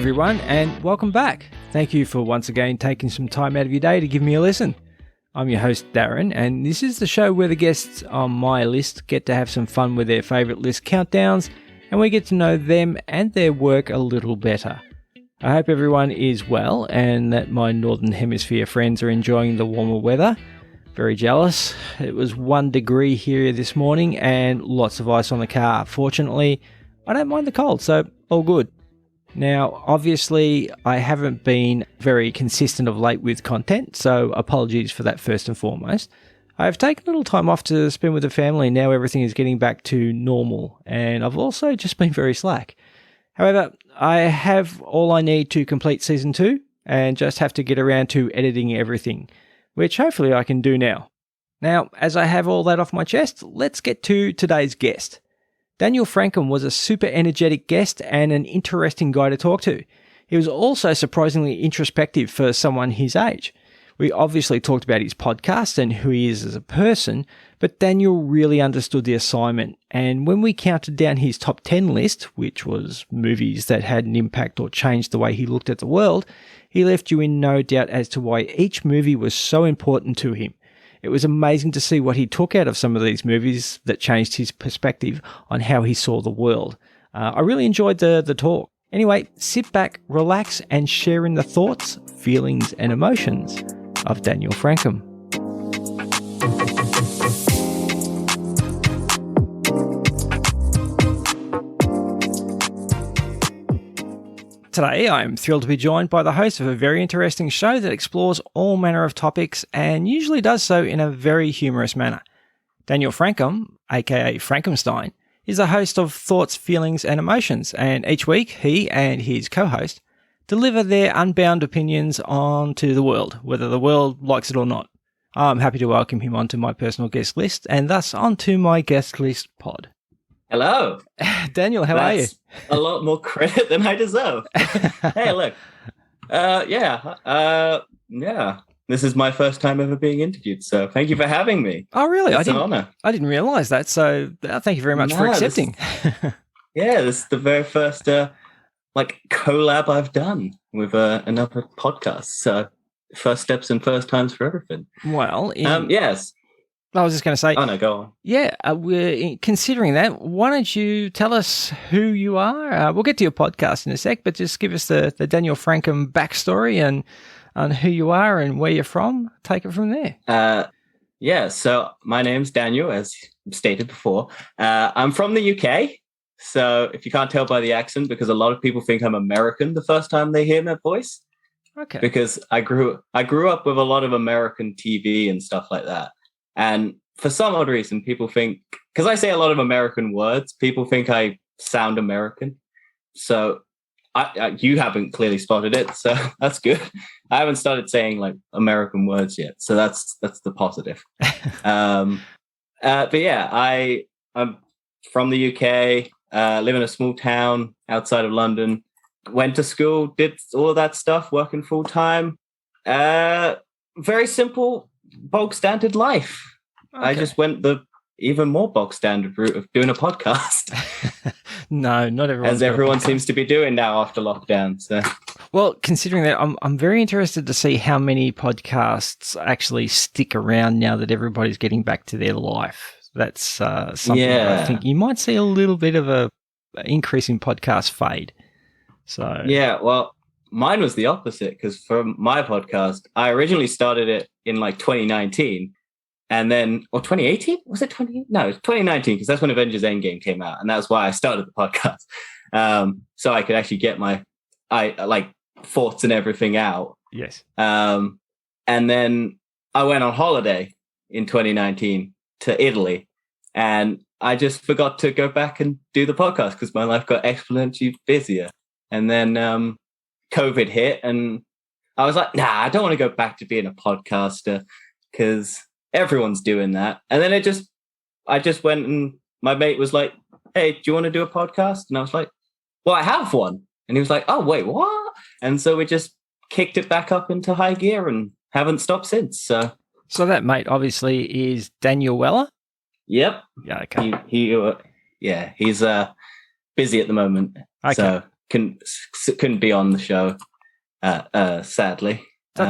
everyone, and welcome back. Thank you for once again taking some time out of your day to give me a listen. I'm your host, Darren, and this is the show where the guests on my list get to have some fun with their favourite list countdowns, and we get to know them and their work a little better. I hope everyone is well and that my Northern Hemisphere friends are enjoying the warmer weather. Very jealous. It was 1 degree here this morning and lots of ice on the car. Fortunately, I don't mind the cold, so all good. Now, obviously, I haven't been very consistent of late with content, so apologies for that first and foremost. I've taken a little time off to spend with the family. Now everything is getting back to normal, and I've also just been very slack. However, I have all I need to complete Season 2 and just have to get around to editing everything, which hopefully I can do now. Now, as I have all that off my chest, let's get to today's guest. Daniel Frankom was a super energetic guest and an interesting guy to talk to. He was also surprisingly introspective for someone his age. We obviously talked about his podcast and who he is as a person, but Daniel really understood the assignment. And when we counted down his top 10 list, which was movies that had an impact or changed the way he looked at the world, he left you in no doubt as to why each movie was so important to him. It was amazing to see what he took out of some of these movies that changed his perspective on how he saw the world. I really enjoyed the talk. Anyway, sit back, relax, and share in the thoughts, feelings, and emotions of Daniel Frankom. Today, I'm thrilled to be joined by the host of a very interesting show that explores all manner of topics and usually does so in a very humorous manner. Daniel Frankom, aka Frankenstein, is the host of Thoughts, Feelings and Emotions, and each week he and his co-host deliver their unbound opinions onto the world, whether the world likes it or not. I'm happy to welcome him onto my personal guest list and thus onto my guest list pod. Hello. Daniel, how are you? A lot more credit than I deserve. Hey, look. Yeah. This is my first time ever being interviewed, so thank you for having me. Oh, really? It's an honor. I didn't realize that, so thank you very much for accepting. This is the very first collab I've done with another podcast. So first steps and first times for everything. Well, yes. I was just going to say... Oh, no, go on. Yeah, we're considering that. Why don't you tell us who you are? We'll get to your podcast in a sec, but just give us the Daniel Frankom backstory and on who you are and where you're from. Take it from there. So my name's Daniel, as stated before. I'm from the UK, so if you can't tell by the accent, because a lot of people think I'm American the first time they hear my voice. Okay. Because I grew up with a lot of American TV and stuff like that. And for some odd reason, people think, because I say a lot of American words, people think I sound American. So you haven't clearly spotted it, so that's good. I haven't started saying like American words yet, so that's the positive. But yeah, I'm from the UK, live in a small town outside of London, went to school, did all of that stuff, working full time. Very simple, bog standard life. Okay. I just went the even more bog standard route of doing a podcast. No, not everyone. As everyone seems to be doing now after lockdown. So, well, considering that, I'm very interested to see how many podcasts actually stick around now that everybody's getting back to their life. That's something that I think you might see a little bit of a increase in podcast fade. So yeah, well, mine was the opposite, because for my podcast, I originally started it in like 2019. And then, or 2018? Was it 20? No, it's 2019, because that's when Avengers Endgame came out. And that's why I started the podcast. So I could actually get my thoughts and everything out. Yes. And then I went on holiday in 2019 to Italy. And I just forgot to go back and do the podcast because my life got exponentially busier. And then COVID hit. And I was like, nah, I don't want to go back to being a podcaster because everyone's doing that. And then I just went, and my mate was like, hey, do you want to do a podcast? And I was like, well, I have one. And he was like, oh, wait, what? And so we just kicked it back up into high gear and haven't stopped since. So that mate obviously is Daniel Weller? Yep. Yeah, okay. He's busy at the moment. Okay. So couldn't be on the show, sadly.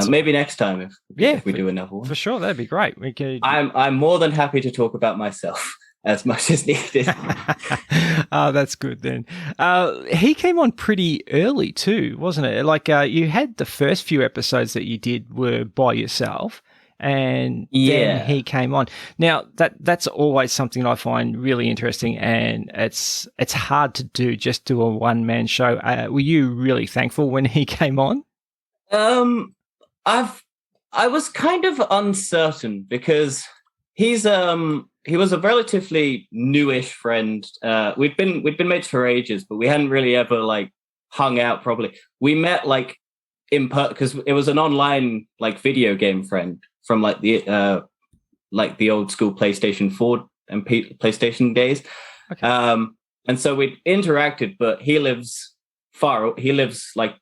Maybe next time if we do another one. For sure, that'd be great. We could. I'm more than happy to talk about myself as much as needed. Oh, that's good then. He came on pretty early too, wasn't it? Like you had the first few episodes that you did were by yourself, and then he came on. Now that's always something I find really interesting, and it's hard to do a one-man show. Were you really thankful when he came on? I was kind of uncertain because he was a relatively newish friend. We'd been mates for ages, but we hadn't really ever like hung out properly. We met like because it was an online like video game friend from like the old school PlayStation 4 and PlayStation days. Okay. And so we interacted, but he lives like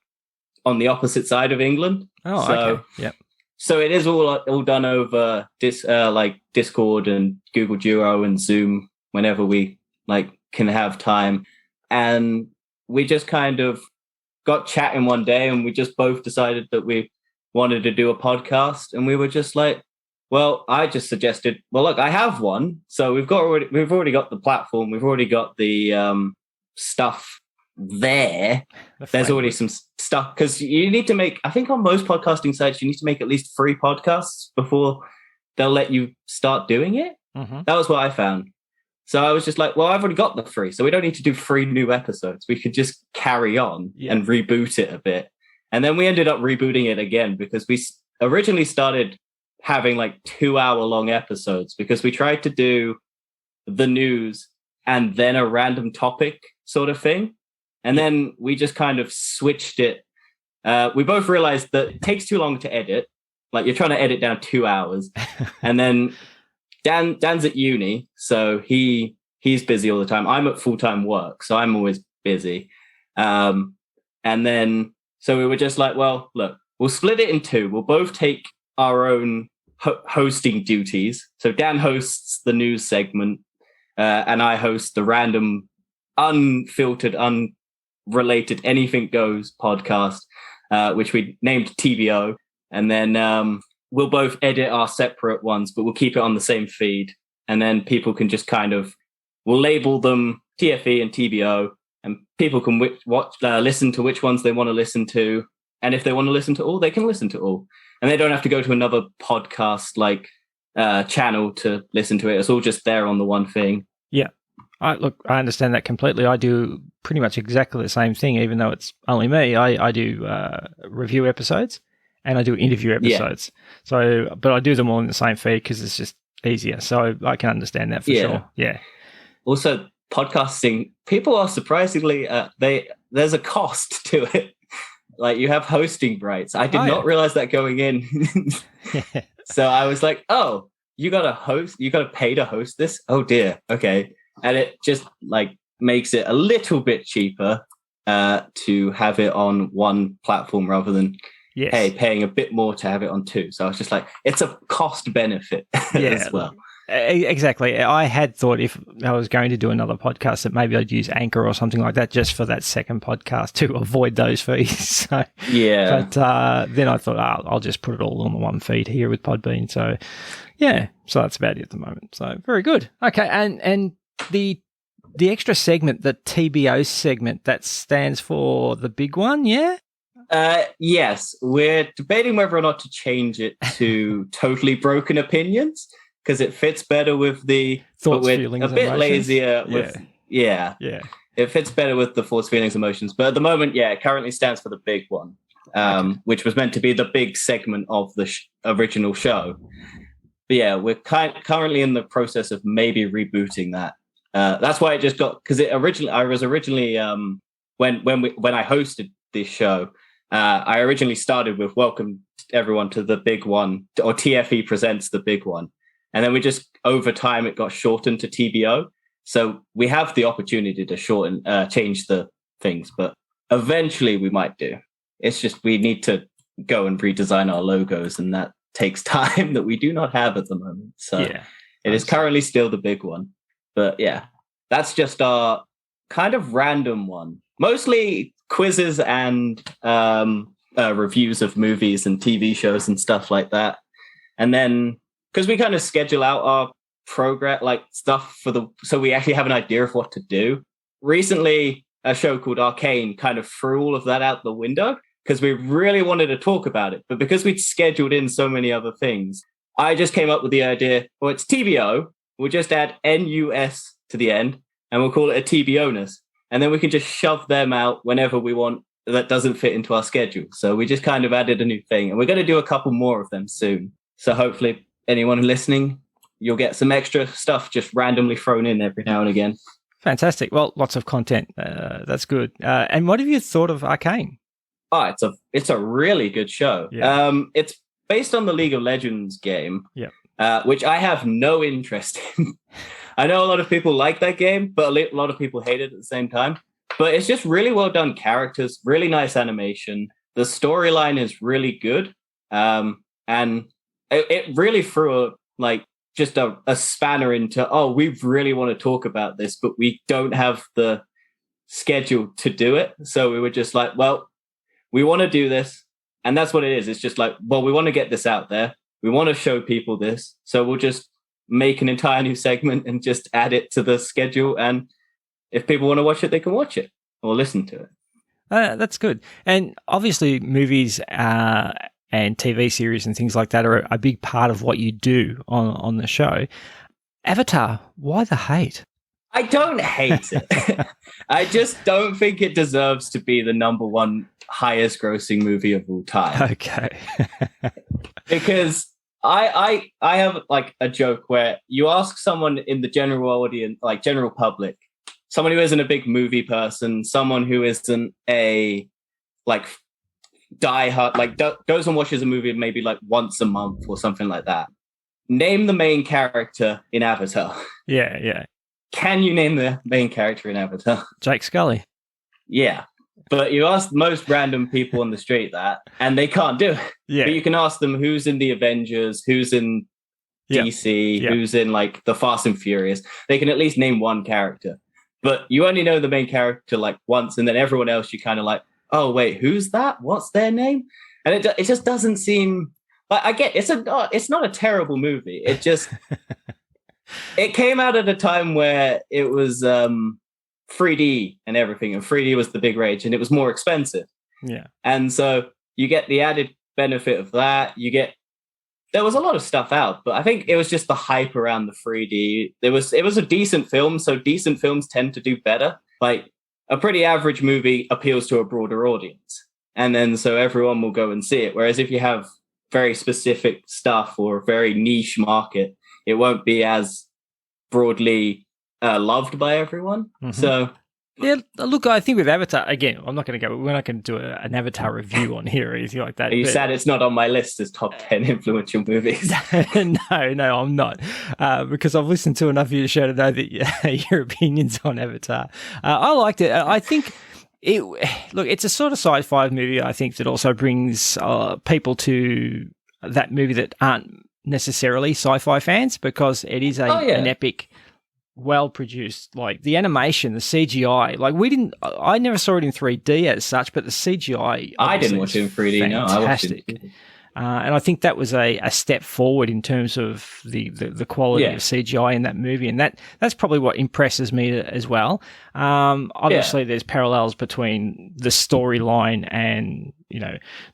on the opposite side of England. Oh, okay. Yep. So it is all done over like Discord and Google Duo and Zoom whenever we like can have time. And we just kind of got chatting one day, and we just both decided that we wanted to do a podcast. And we were just like, well, I just suggested, well, look, I have one. So we've already got the platform. We've already got the stuff there. There's already some stuff, because you need to make, I think on most podcasting sites, you need to make at least 3 podcasts before they'll let you start doing it. Mm-hmm. That was what I found. So I was just like, well, I've already got the 3, so we don't need to do 3 new episodes. We could just carry on and reboot it a bit. And then we ended up rebooting it again because we originally started having like 2-hour-long episodes, because we tried to do the news and then a random topic sort of thing. And then we just kind of switched it. We both realized that it takes too long to edit. Like, you're trying to edit down 2 hours. And then Dan's at uni, so he's busy all the time. I'm at full-time work, so I'm always busy. And then, so we were just like, well, look, we'll split it in 2. We'll both take our own hosting duties. So Dan hosts the news segment, and I host the random, unfiltered, unrelated, anything goes podcast, which we named TBO. And then we'll both edit our separate ones, but we'll keep it on the same feed. And then people can just we'll label them TFE and TBO, and people can listen to which ones they want to listen to. And if they want to listen to all, they can listen to all. And they don't have to go to another podcast channel to listen to it. It's all just there on the one thing. Yeah. I understand that completely. I do pretty much exactly the same thing, even though it's only me. I do review episodes and I do interview episodes. Yeah. But I do them all in the same feed because it's just easier. So I can understand that for sure. Yeah. Also, podcasting, people are surprisingly, there's a cost to it. Like, you have hosting rights. I did not realize that going in. So I was like, oh, you got to pay to host this? Oh dear. Okay. And it just makes it a little bit cheaper to have it on one platform rather than paying a bit more to have it on 2. So I was just like, it's a cost benefit as well. Exactly. I had thought if I was going to do another podcast that maybe I'd use Anchor or something like that just for that second podcast to avoid those fees. So, but then I thought, I'll just put it all on the one feed here with Podbean. So, so that's about it at the moment. So very good. Okay, and the extra segment, the TBO segment, that stands for the big one, yeah? Yes, we're debating whether or not to change it to Totally Broken Opinions, because it fits better with the thoughts, feelings, a bit emotions. Lazier with it fits better with the thoughts, feelings, emotions. But at the moment, it currently stands for the big one, which was meant to be the big segment of the original show. But we're currently in the process of maybe rebooting that. That's why it just got, because I was originally when I hosted this show, I originally started with welcome everyone to the big one, or TFE presents the big one. And then we just, over time, it got shortened to TBO. So we have the opportunity to change the things, but eventually we might do. It's just, we need to go and redesign our logos, and that takes time that we do not have at the moment. So it is currently still the big one. But that's just our kind of random one. Mostly quizzes and reviews of movies and TV shows and stuff like that. And then, because we kind of schedule out our program, like stuff so we actually have an idea of what to do. Recently, a show called Arcane kind of threw all of that out the window because we really wanted to talk about it. But because we'd scheduled in so many other things, I just came up with the idea, well, it's TBO. We'll just add NUS to the end and we'll call it a TBOness. And then we can just shove them out whenever we want that doesn't fit into our schedule. So we just kind of added a new thing. And we're going to do a couple more of them soon. So hopefully anyone listening, you'll get some extra stuff just randomly thrown in every now and again. Fantastic. Well, lots of content. That's good. And what have you thought of Arcane? Oh, it's a really good show. Yeah. It's based on the League of Legends game, which I have no interest in. I know a lot of people like that game, but a lot of people hate it at the same time. But it's just really well done characters, really nice animation. The storyline is really good. And it really threw just a spanner into, we really want to talk about this, but we don't have the schedule to do it. So we were just like, well, we want to do this. And that's what it is. It's just like, well, we want to get this out there. We want to show people this. So we'll just make an entire new segment and just add it to the schedule. And if people want to watch it, they can watch it or listen to it. That's good. And obviously movies and TV series and things like that are a big part of what you do on the show. Avatar, why the hate? I don't hate it. I just don't think it deserves to be the number one highest grossing movie of all time. Okay. Because I have like a joke where you ask someone in the general audience, like general public, someone who isn't a big movie person, someone who isn't a like diehard, like goes and watches a movie maybe like once a month or something like that. Name the main character in Avatar. Yeah. Can you name the main character in Avatar? Jake Scully. Yeah. But you ask most random people on the street that, and they can't do it. Yeah. But you can ask them who's in the Avengers, who's in DC, who's in like the Fast and Furious. They can at least name one character. But you only know the main character like once, and then everyone else you kind of like, oh wait, who's that? What's their name? And it just doesn't seem like, I get it's not a terrible movie. It just it came out at a time where it was 3D and everything, and 3D was the big rage, and it was more expensive. Yeah, and so you get the added benefit of that. There was a lot of stuff out, but I think it was just the hype around the 3D. It was a decent film, so decent films tend to do better. Like a pretty average movie appeals to a broader audience, and then so everyone will go and see it. Whereas if you have very specific stuff or a very niche market, it won't be as broadly loved by everyone. Mm-hmm. So yeah, look, I think with Avatar, again, we're not going to do an Avatar review on here or anything like that. Are you sad it's not on my list as top 10 influential movies? No, I'm not. Because I've listened to enough of your show to know that your opinions on Avatar. I liked it. I think it's a sort of sci-fi movie, I think, that also brings people to that movie that aren't necessarily sci-fi fans, because it is an epic, well-produced, like the animation, the CGI. Like I never saw it in 3D as such, but the CGI. I didn't watch it in 3D. Fantastic. No, I watched it. And I think that was a step forward in terms of the quality of CGI in that movie, and that's probably what impresses me as well. Obviously, there's parallels between the storyline and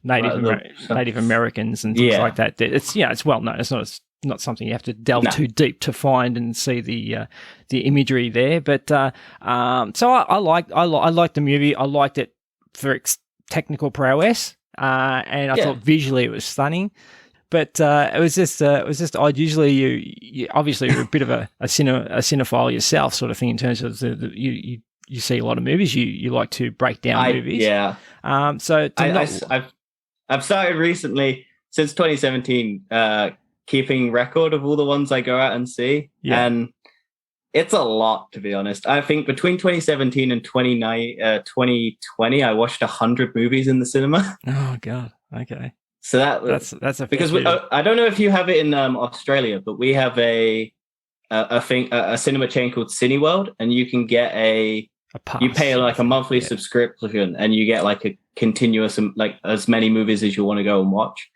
Native Americans and things like that. It's well known. It's not something you have to delve too deep to find and see the imagery there. But so I liked the movie. I liked it for its technical prowess. And I thought visually it was stunning, but it was just odd. Usually, you obviously you're a bit of a cinephile yourself, sort of thing, in terms of you see a lot of movies. You like to break down movies. Yeah. So I've started recently, since 2017, keeping record of all the ones I go out and see, and it's a lot, to be honest. I think between 2017 and 2020, I watched 100 movies in the cinema. Oh God! Okay, so that's a because I don't know if you have it in Australia, but we have a cinema chain called Cineworld, and you can get a A pass. You pay like a monthly subscription, and you get like a continuous, like as many movies as you want to go and watch.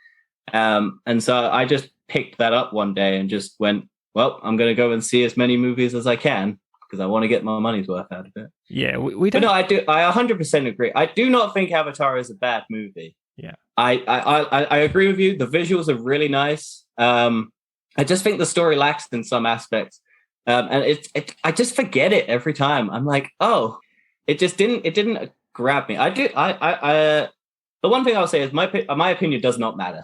And so I just picked that up one day and just went, well, I'm going to go and see as many movies as I can because I want to get my money's worth out of it. Yeah, we don't. But no, I 100% agree. I do not think Avatar is a bad movie. Yeah, I agree with you. The visuals are really nice. I just think the story lacks in some aspects. And I just forget it every time. I'm like, oh, it didn't grab me. The one thing I'll say is my opinion does not matter.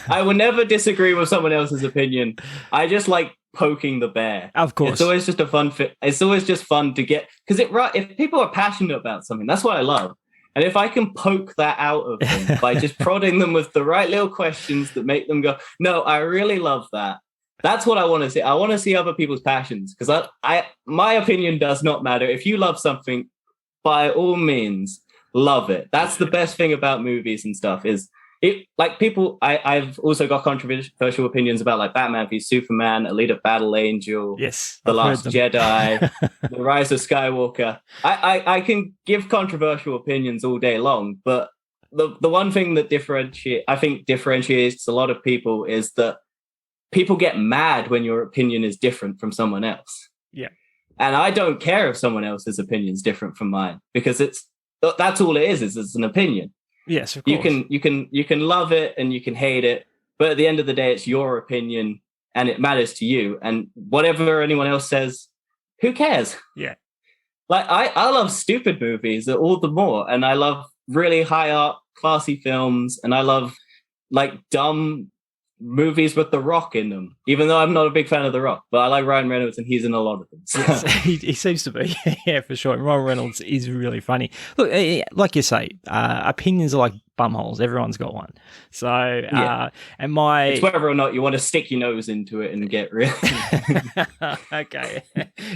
I will never disagree with someone else's opinion. I just like poking the bear. Of course. It's always just a fun fit. It's always just fun to get, because if people are passionate about something, that's what I love. And if I can poke that out of them by just prodding them with the right little questions that make them go, no, I really love that. That's what I want to see. I want to see other people's passions, because my opinion does not matter. If you love something, by all means, love it. That's the best thing about movies and stuff is it. Like people, I've also got controversial opinions about like Batman v Superman, Alita Battle Angel, yes, The Last Jedi, The Rise of Skywalker. I can give controversial opinions all day long, but the one thing that differentiates a lot of people is that people get mad when your opinion is different from someone else. Yeah. And I don't care if someone else's opinion is different from mine, because that's all it is it's an opinion. Yes, of course. You can love it and you can hate it, but at the end of the day, it's your opinion and it matters to you. And whatever anyone else says, who cares? Yeah. Like I love stupid movies all the more, and I love really high art, classy films, and I love like dumb movies with The Rock in them, even though I'm not a big fan of The Rock, but I like Ryan Reynolds and he's in a lot of them. So. Yes, he seems to be. Yeah, for sure. Ryan Reynolds is really funny. Look, like you say, opinions are like bumholes. Everyone's got one. So, and it's whether or not you want to stick your nose into it and get rid. Okay.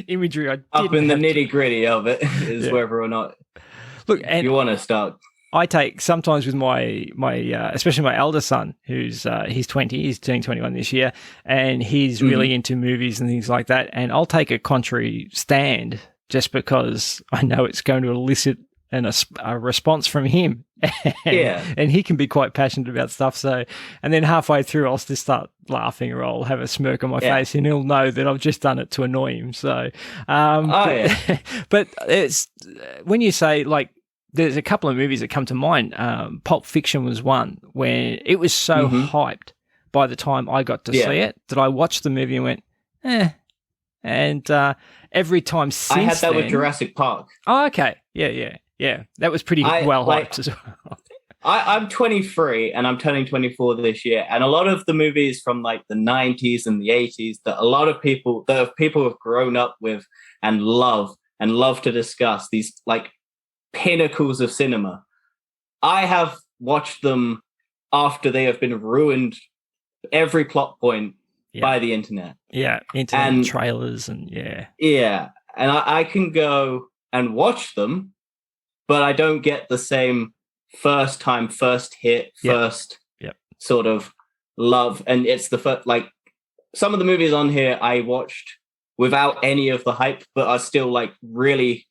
Imagery. Up in the nitty gritty of it is whether or not. Look, and you want to start. I take sometimes with my especially my elder son, who's he's 20, he's turning 21 this year, and he's really into movies and things like that. And I'll take a contrary stand just because I know it's going to elicit a response from him. And he can be quite passionate about stuff. So, and then halfway through, I'll just start laughing, or I'll have a smirk on my face, and he'll know that I've just done it to annoy him. So, but it's when you say like. There's a couple of movies that come to mind. Pulp Fiction was one where it was so hyped by the time I got to see it that I watched the movie and went, eh. And every time since I had that then, with Jurassic Park. Oh, okay. Yeah. That was pretty well hyped as well. I'm 23 and I'm turning 24 this year. And a lot of the movies from like the 90s and the 80s that a lot of people have grown up with and love to discuss, these like pinnacles of cinema. I have watched them after they have been ruined every plot point by the internet. Yeah, internet and trailers and and I can go and watch them, but I don't get the same first time, first hit, first sort of love. And it's the first, like some of the movies on here I watched without any of the hype, but are still like really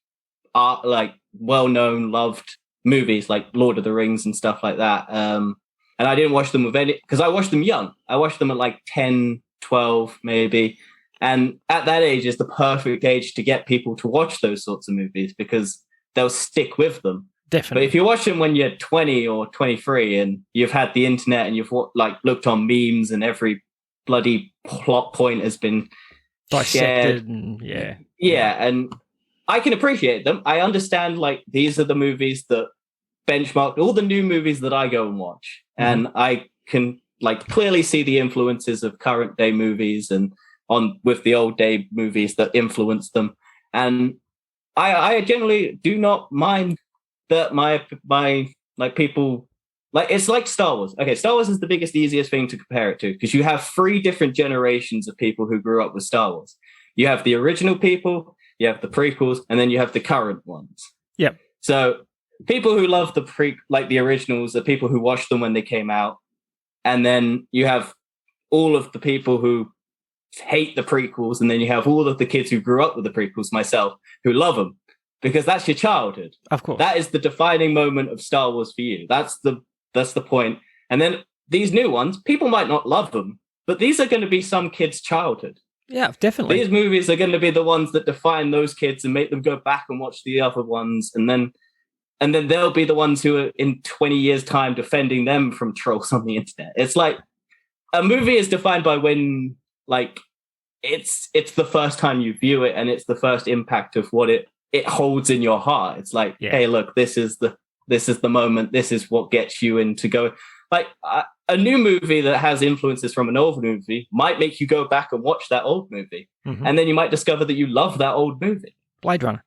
like well-known, loved movies like Lord of the Rings and stuff like that. And I didn't watch them with any, because I watched them young. I watched them at like 10, 12 maybe. And at that age is the perfect age to get people to watch those sorts of movies because they'll stick with them. Definitely. But if you watch them when you're 20 or 23 and you've had the internet and you've like looked on memes and every bloody plot point has been dissected shared, and I can appreciate them. I understand, like, these are the movies that benchmark all the new movies that I go and watch. And I can, like, clearly see the influences of current day movies and with the old day movies that influence them. And I generally do not mind that my like people, like, it's like Star Wars. Okay, Star Wars is the biggest, easiest thing to compare it to because you have 3 different generations of people who grew up with Star Wars. You have the original people, you have the prequels, and then you have the current ones. Yep. So people who love the originals are people who watched them when they came out. And then you have all of the people who hate the prequels, and then you have all of the kids who grew up with the prequels, myself, who love them, because that's your childhood. Of course. That is the defining moment of Star Wars for you. That's the point. And then these new ones, people might not love them, but these are going to be some kids' childhood. Yeah, definitely. These movies are going to be the ones that define those kids and make them go back and watch the other ones, and then they'll be the ones who are in 20 years' time defending them from trolls on the internet. It's like a movie is defined by when, like, it's the first time you view it, and it's the first impact of what it holds in your heart. It's like, hey, look, this is the moment. This is what gets you into going. Like a new movie that has influences from an old movie might make you go back and watch that old movie, and then you might discover that you love that old movie. Blade Runner.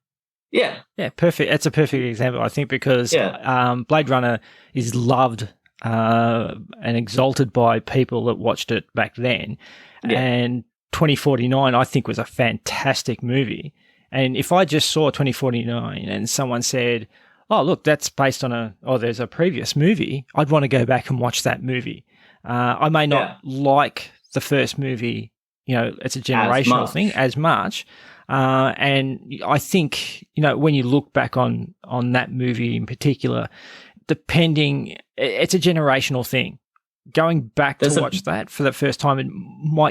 Yeah, perfect. That's a perfect example, I think, because Blade Runner is loved and exalted by people that watched it back then, and 2049 I think was a fantastic movie. And if I just saw 2049 and someone said, oh, look, that's based on there's a previous movie, I'd want to go back and watch that movie. I may not like the first movie, it's a generational thing as much. And I think, when you look back on that movie in particular, it's a generational thing. Going back to watch that for the first time,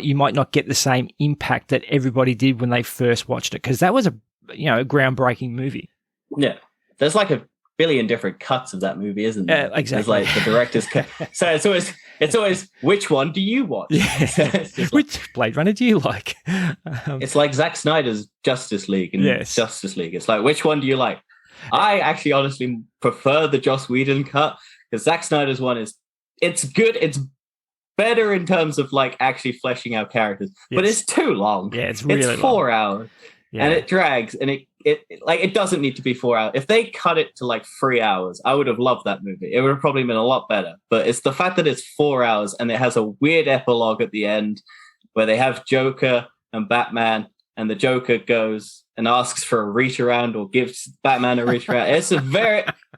you might not get the same impact that everybody did when they first watched it, because that was a groundbreaking movie. Yeah. There's like a billion different cuts of that movie, isn't there? Exactly. There's like the director's cut. So it's always which one do you watch? Which Blade Runner do you like? It's like Zack Snyder's Justice League and Justice League. It's like, which one do you like? I actually honestly prefer the Joss Whedon cut, because Zack Snyder's one it's good. It's better in terms of like actually fleshing out characters, but it's too long. Yeah, it's really 4 hours, and it drags, and it doesn't need to be 4 hours. If they cut it to like 3 hours, I would have loved that movie. It would have probably been a lot better. But it's the fact that it's 4 hours and it has a weird epilogue at the end where they have Joker and Batman, and the Joker goes and asks for a reach around or gives Batman a reach around.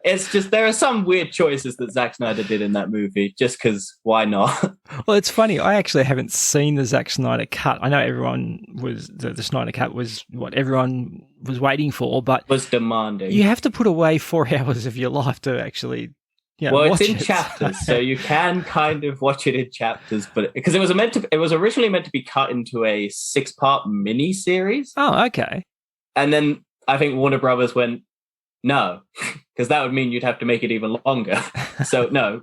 It's just, there are some weird choices that Zack Snyder did in that movie, just because why not? Well, it's funny. I actually haven't seen the Zack Snyder cut. I know the Snyder cut was what everyone was waiting for, but was demanding. You have to put away 4 hours of your life to actually, it's in chapters, so you can kind of watch it in chapters, but because it was originally meant to be cut into a 6-part mini series. Oh, okay. And then I think Warner Brothers went, no, because that would mean you'd have to make it even longer. So no,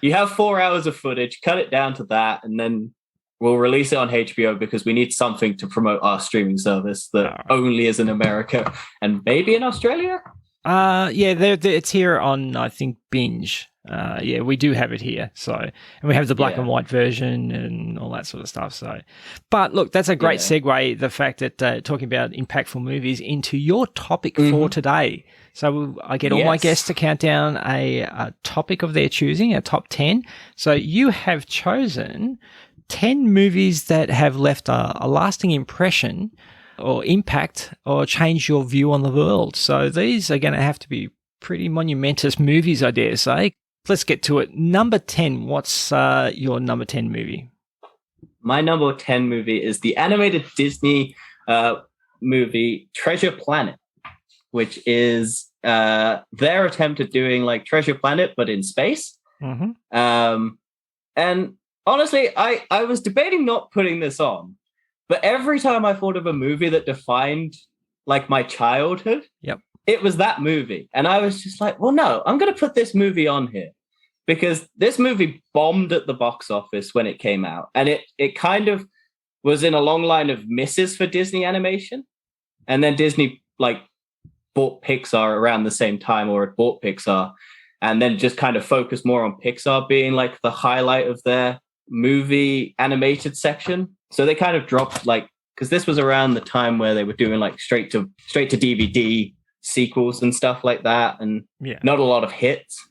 you have 4 hours of footage, cut it down to that, and then we'll release it on HBO because we need something to promote our streaming service that only is in America and maybe in Australia. It's here on, I think, Binge. We do have it here. So, and we have the black and white version and all that sort of stuff. So, but look, that's a great segue. The fact that talking about impactful movies into your topic for today. So I get all my guests to count down a topic of their choosing, a top 10. So you have chosen 10 movies that have left a lasting impression or impact or change your view on the world. So these are going to have to be pretty monumentous movies, I dare say. Let's get to it. Number 10, what's your number 10 movie? My number 10 movie is the animated Disney movie Treasure Planet, which is their attempt at doing like Treasure Planet, but in space. And honestly, I was debating not putting this on, but every time I thought of a movie that defined like my childhood, it was that movie. And I was just like, well, no, I'm going to put this movie on here because this movie bombed at the box office when it came out. And it kind of was in a long line of misses for Disney animation. And then Disney like bought Pixar around the same time, or it bought Pixar, and then just kind of focused more on Pixar being like the highlight of their movie animated section. So they kind of dropped because this was around the time where they were doing like straight to DVD sequels and stuff like that, and not a lot of hits.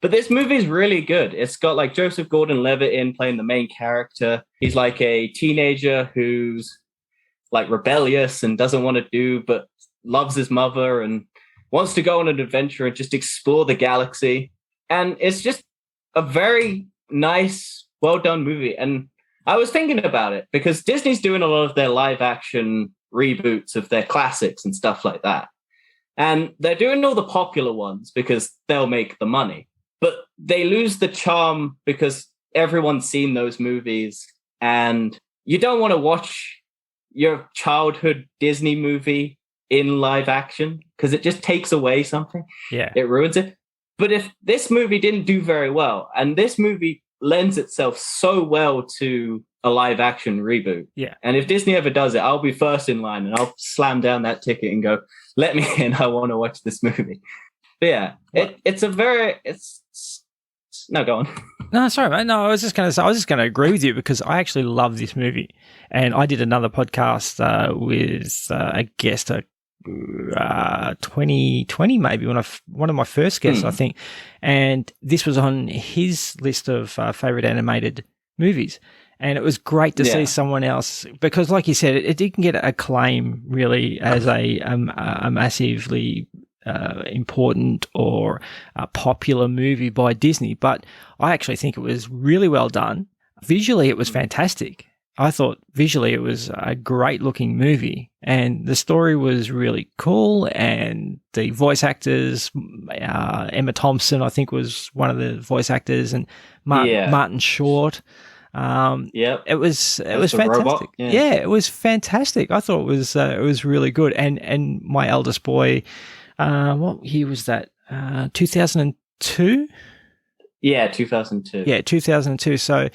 But this movie is really good. It's got like Joseph Gordon-Levitt in playing the main character. He's like a teenager who's like rebellious and doesn't want to do, but loves his mother and wants to go on an adventure and just explore the galaxy. And it's just a very nice, well done movie. And I was thinking about it because Disney's doing a lot of their live action reboots of their classics and stuff like that. And they're doing all the popular ones because they'll make the money. But they lose the charm because everyone's seen those movies. And you don't want to watch your childhood Disney movie in live action because it just takes away something. Yeah. It ruins it. But if this movie didn't do very well, and this movie lends itself so well to a live action reboot. Yeah. And if Disney ever does it, I'll be first in line and I'll slam down that ticket and go, let me in. I want to watch this movie. But yeah, no, go on. No, sorry, mate. No, I was just going to agree with you because I actually love this movie. And I did another podcast with a guest, 2020 maybe, one of my first guests, I think. And this was on his list of favorite animated movies. And it was great to see someone else because, like you said, it didn't get acclaim really as a massively important or popular movie by Disney. But I actually think it was really well done. Visually, it was fantastic. I thought visually it was a great looking movie and the story was really cool, and the voice actors, Emma Thompson, I think, was one of the voice actors, and Martin Short. It was fantastic. Robot. Yeah, it was fantastic. I thought it was really good. And my eldest boy, what year was that? 2002? Yeah, 2002. Yeah, 2002. So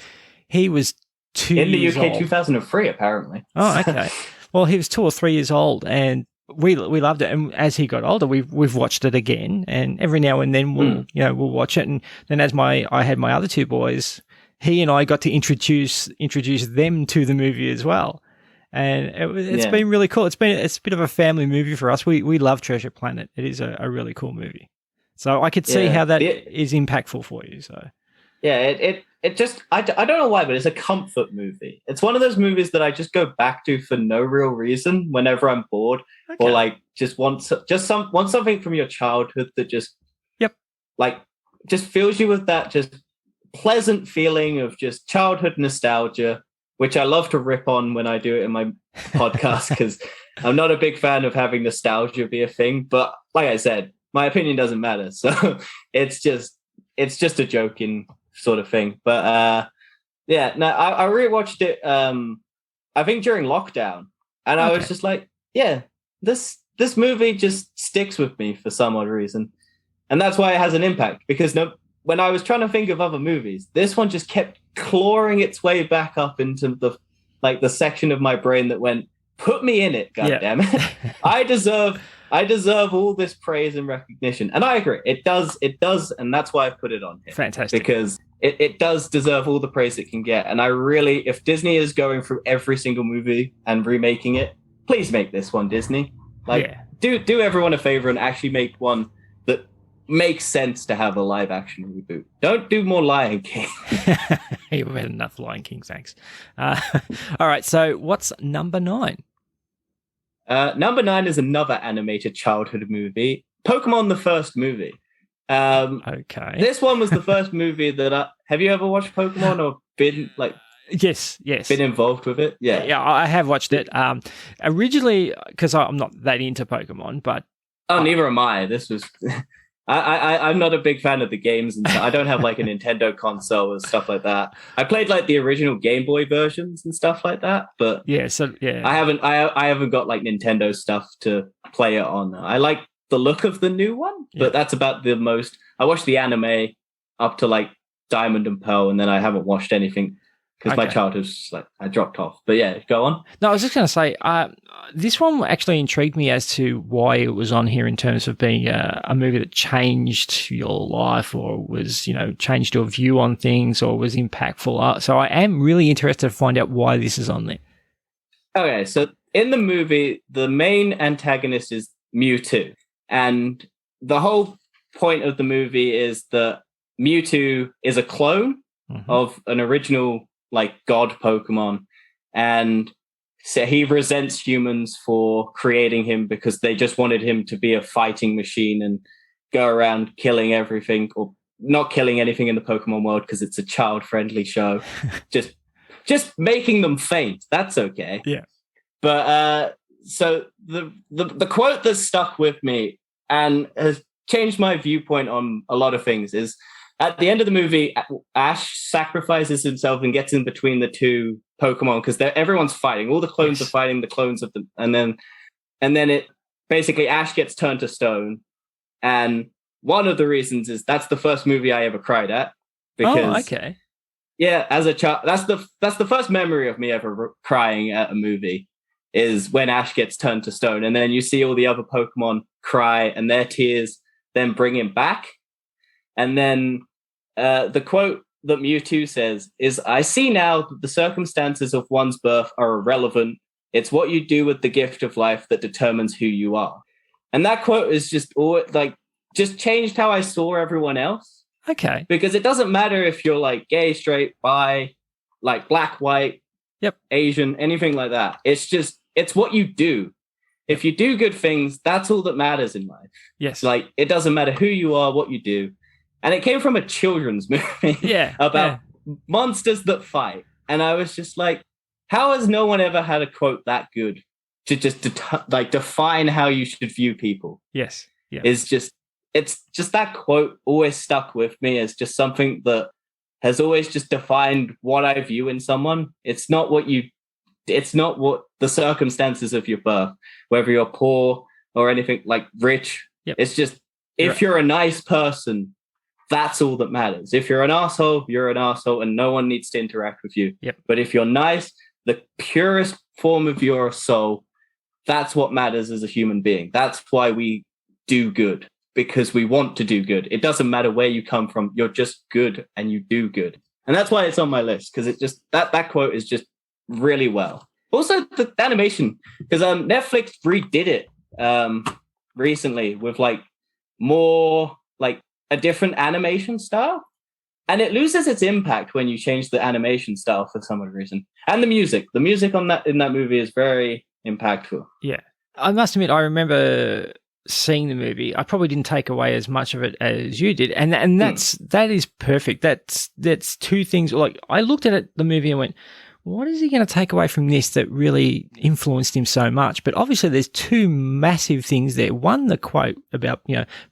he was 2 in the years UK, old. 2003 apparently. Oh, okay. Well, he was 2 or 3 years old, and we loved it. And as he got older, we've watched it again, and every now and then we'll watch it. And then as I had my other 2 boys, he and I got to introduce them to the movie as well. And it's been really cool. It's a bit of a family movie for us. We love Treasure Planet. It is a really cool movie. So I could see how that is impactful for you. So it just I don't know why, but it's a comfort movie. It's one of those movies that I just go back to for no real reason whenever I'm bored or like just want something from your childhood that just just fills you with that just pleasant feeling of just childhood nostalgia, which I love to rip on when I do it in my podcast because I'm not a big fan of having nostalgia be a thing. But like I said, my opinion doesn't matter. So it's just a joking sort of thing. But I rewatched it I think during lockdown, and I was just like, this movie just sticks with me for some odd reason. And that's why it has an impact, because when I was trying to think of other movies, this one just kept clawing its way back up into the section of my brain that went, put me in it, goddammit. I deserve all this praise and recognition. And I agree. It does, and that's why I put it on here. Fantastic. Because it does deserve all the praise it can get. And I really, if Disney is going through every single movie and remaking it, please make this one, Disney. Do everyone a favor and actually make one that makes sense to have a live action reboot. Don't do more Lion King. You've had enough Lion King, thanks. All right, so what's number 9? Number 9 is another animated childhood movie, Pokemon the first movie. Okay. This one was the first movie that have you ever watched Pokemon or been Yes. been involved with it? Yeah, I have watched it. Originally, because I'm not that into Pokemon, but neither am I. This was I'm not a big fan of the games, and I don't have like a Nintendo console and stuff like that. I played like the original Game Boy versions and stuff like that, but I haven't got like Nintendo stuff to play it on. I like the look of the new one, but that's about the most. I watched the anime up to like Diamond and Pearl, and then I haven't watched anything because my childhood was just, like, I dropped off. But yeah, go on. No, I was just going to say, this one actually intrigued me as to why it was on here in terms of being a movie that changed your life or was, changed your view on things or was impactful. So I am really interested to find out why this is on there. Okay, so in the movie, the main antagonist is Mewtwo. And the whole point of the movie is that Mewtwo is a clone of an original god Pokemon, and so he resents humans for creating him because they just wanted him to be a fighting machine and go around killing everything, or not killing anything in the Pokemon world because it's a child-friendly show. just just making them faint, that's okay. Yeah. But so the quote that stuck with me and has changed my viewpoint on a lot of things is at the end of the movie, Ash sacrifices himself and gets in between the two Pokemon because everyone's fighting. All the clones are fighting the clones of them, and then it basically Ash gets turned to stone. And one of the reasons is that's the first movie I ever cried at. Because, yeah, as a child, that's the first memory of me ever crying at a movie is when Ash gets turned to stone, and then you see all the other Pokemon cry, and their tears then bring him back. And then the quote that Mewtwo says is, "I see now that the circumstances of one's birth are irrelevant. It's what you do with the gift of life that determines who you are." And that quote is just changed how I saw everyone else. Okay. Because it doesn't matter if you're like gay, straight, bi, like black, white, Asian, anything like that. It's what you do. If you do good things, that's all that matters in life. Yes. Like, it doesn't matter who you are, what you do. And it came from a children's movie about monsters that fight. And I was just like, how has no one ever had a quote that good to just define how you should view people? Yes. Yeah. It's just that quote always stuck with me as just something that has always just defined what I view in someone. It's not what the circumstances of your birth, whether you're poor or anything like rich. Yep. It's just, if you're a nice person, that's all that matters. If you're an asshole, you're an asshole and no one needs to interact with you. Yep. But if you're nice, the purest form of your soul, that's what matters as a human being. That's why we do good, because we want to do good. It doesn't matter where you come from. You're just good and you do good. And that's why it's on my list, because it just, that quote is just really well. Also, the animation, because Netflix redid it recently with like more like a different animation style. And it loses its impact when you change the animation style for some odd reason. And the music in that movie is very impactful. Yeah. I must admit, I remember seeing the movie. I probably didn't take away as much of it as you did. And that is perfect. That's two things. Like, I looked at the movie and went, what is he going to take away from this that really influenced him so much? But obviously there's two massive things there. One, the quote about,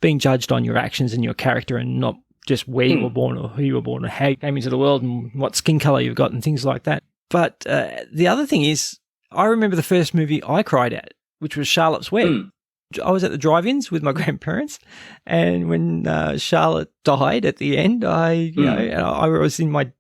being judged on your actions and your character and not just where you were born or who you were born or how you came into the world and what skin color you've got and things like that. But the other thing is, I remember the first movie I cried at, which was Charlotte's Web. I was at the drive-ins with my grandparents, and when Charlotte died at the end, I was in my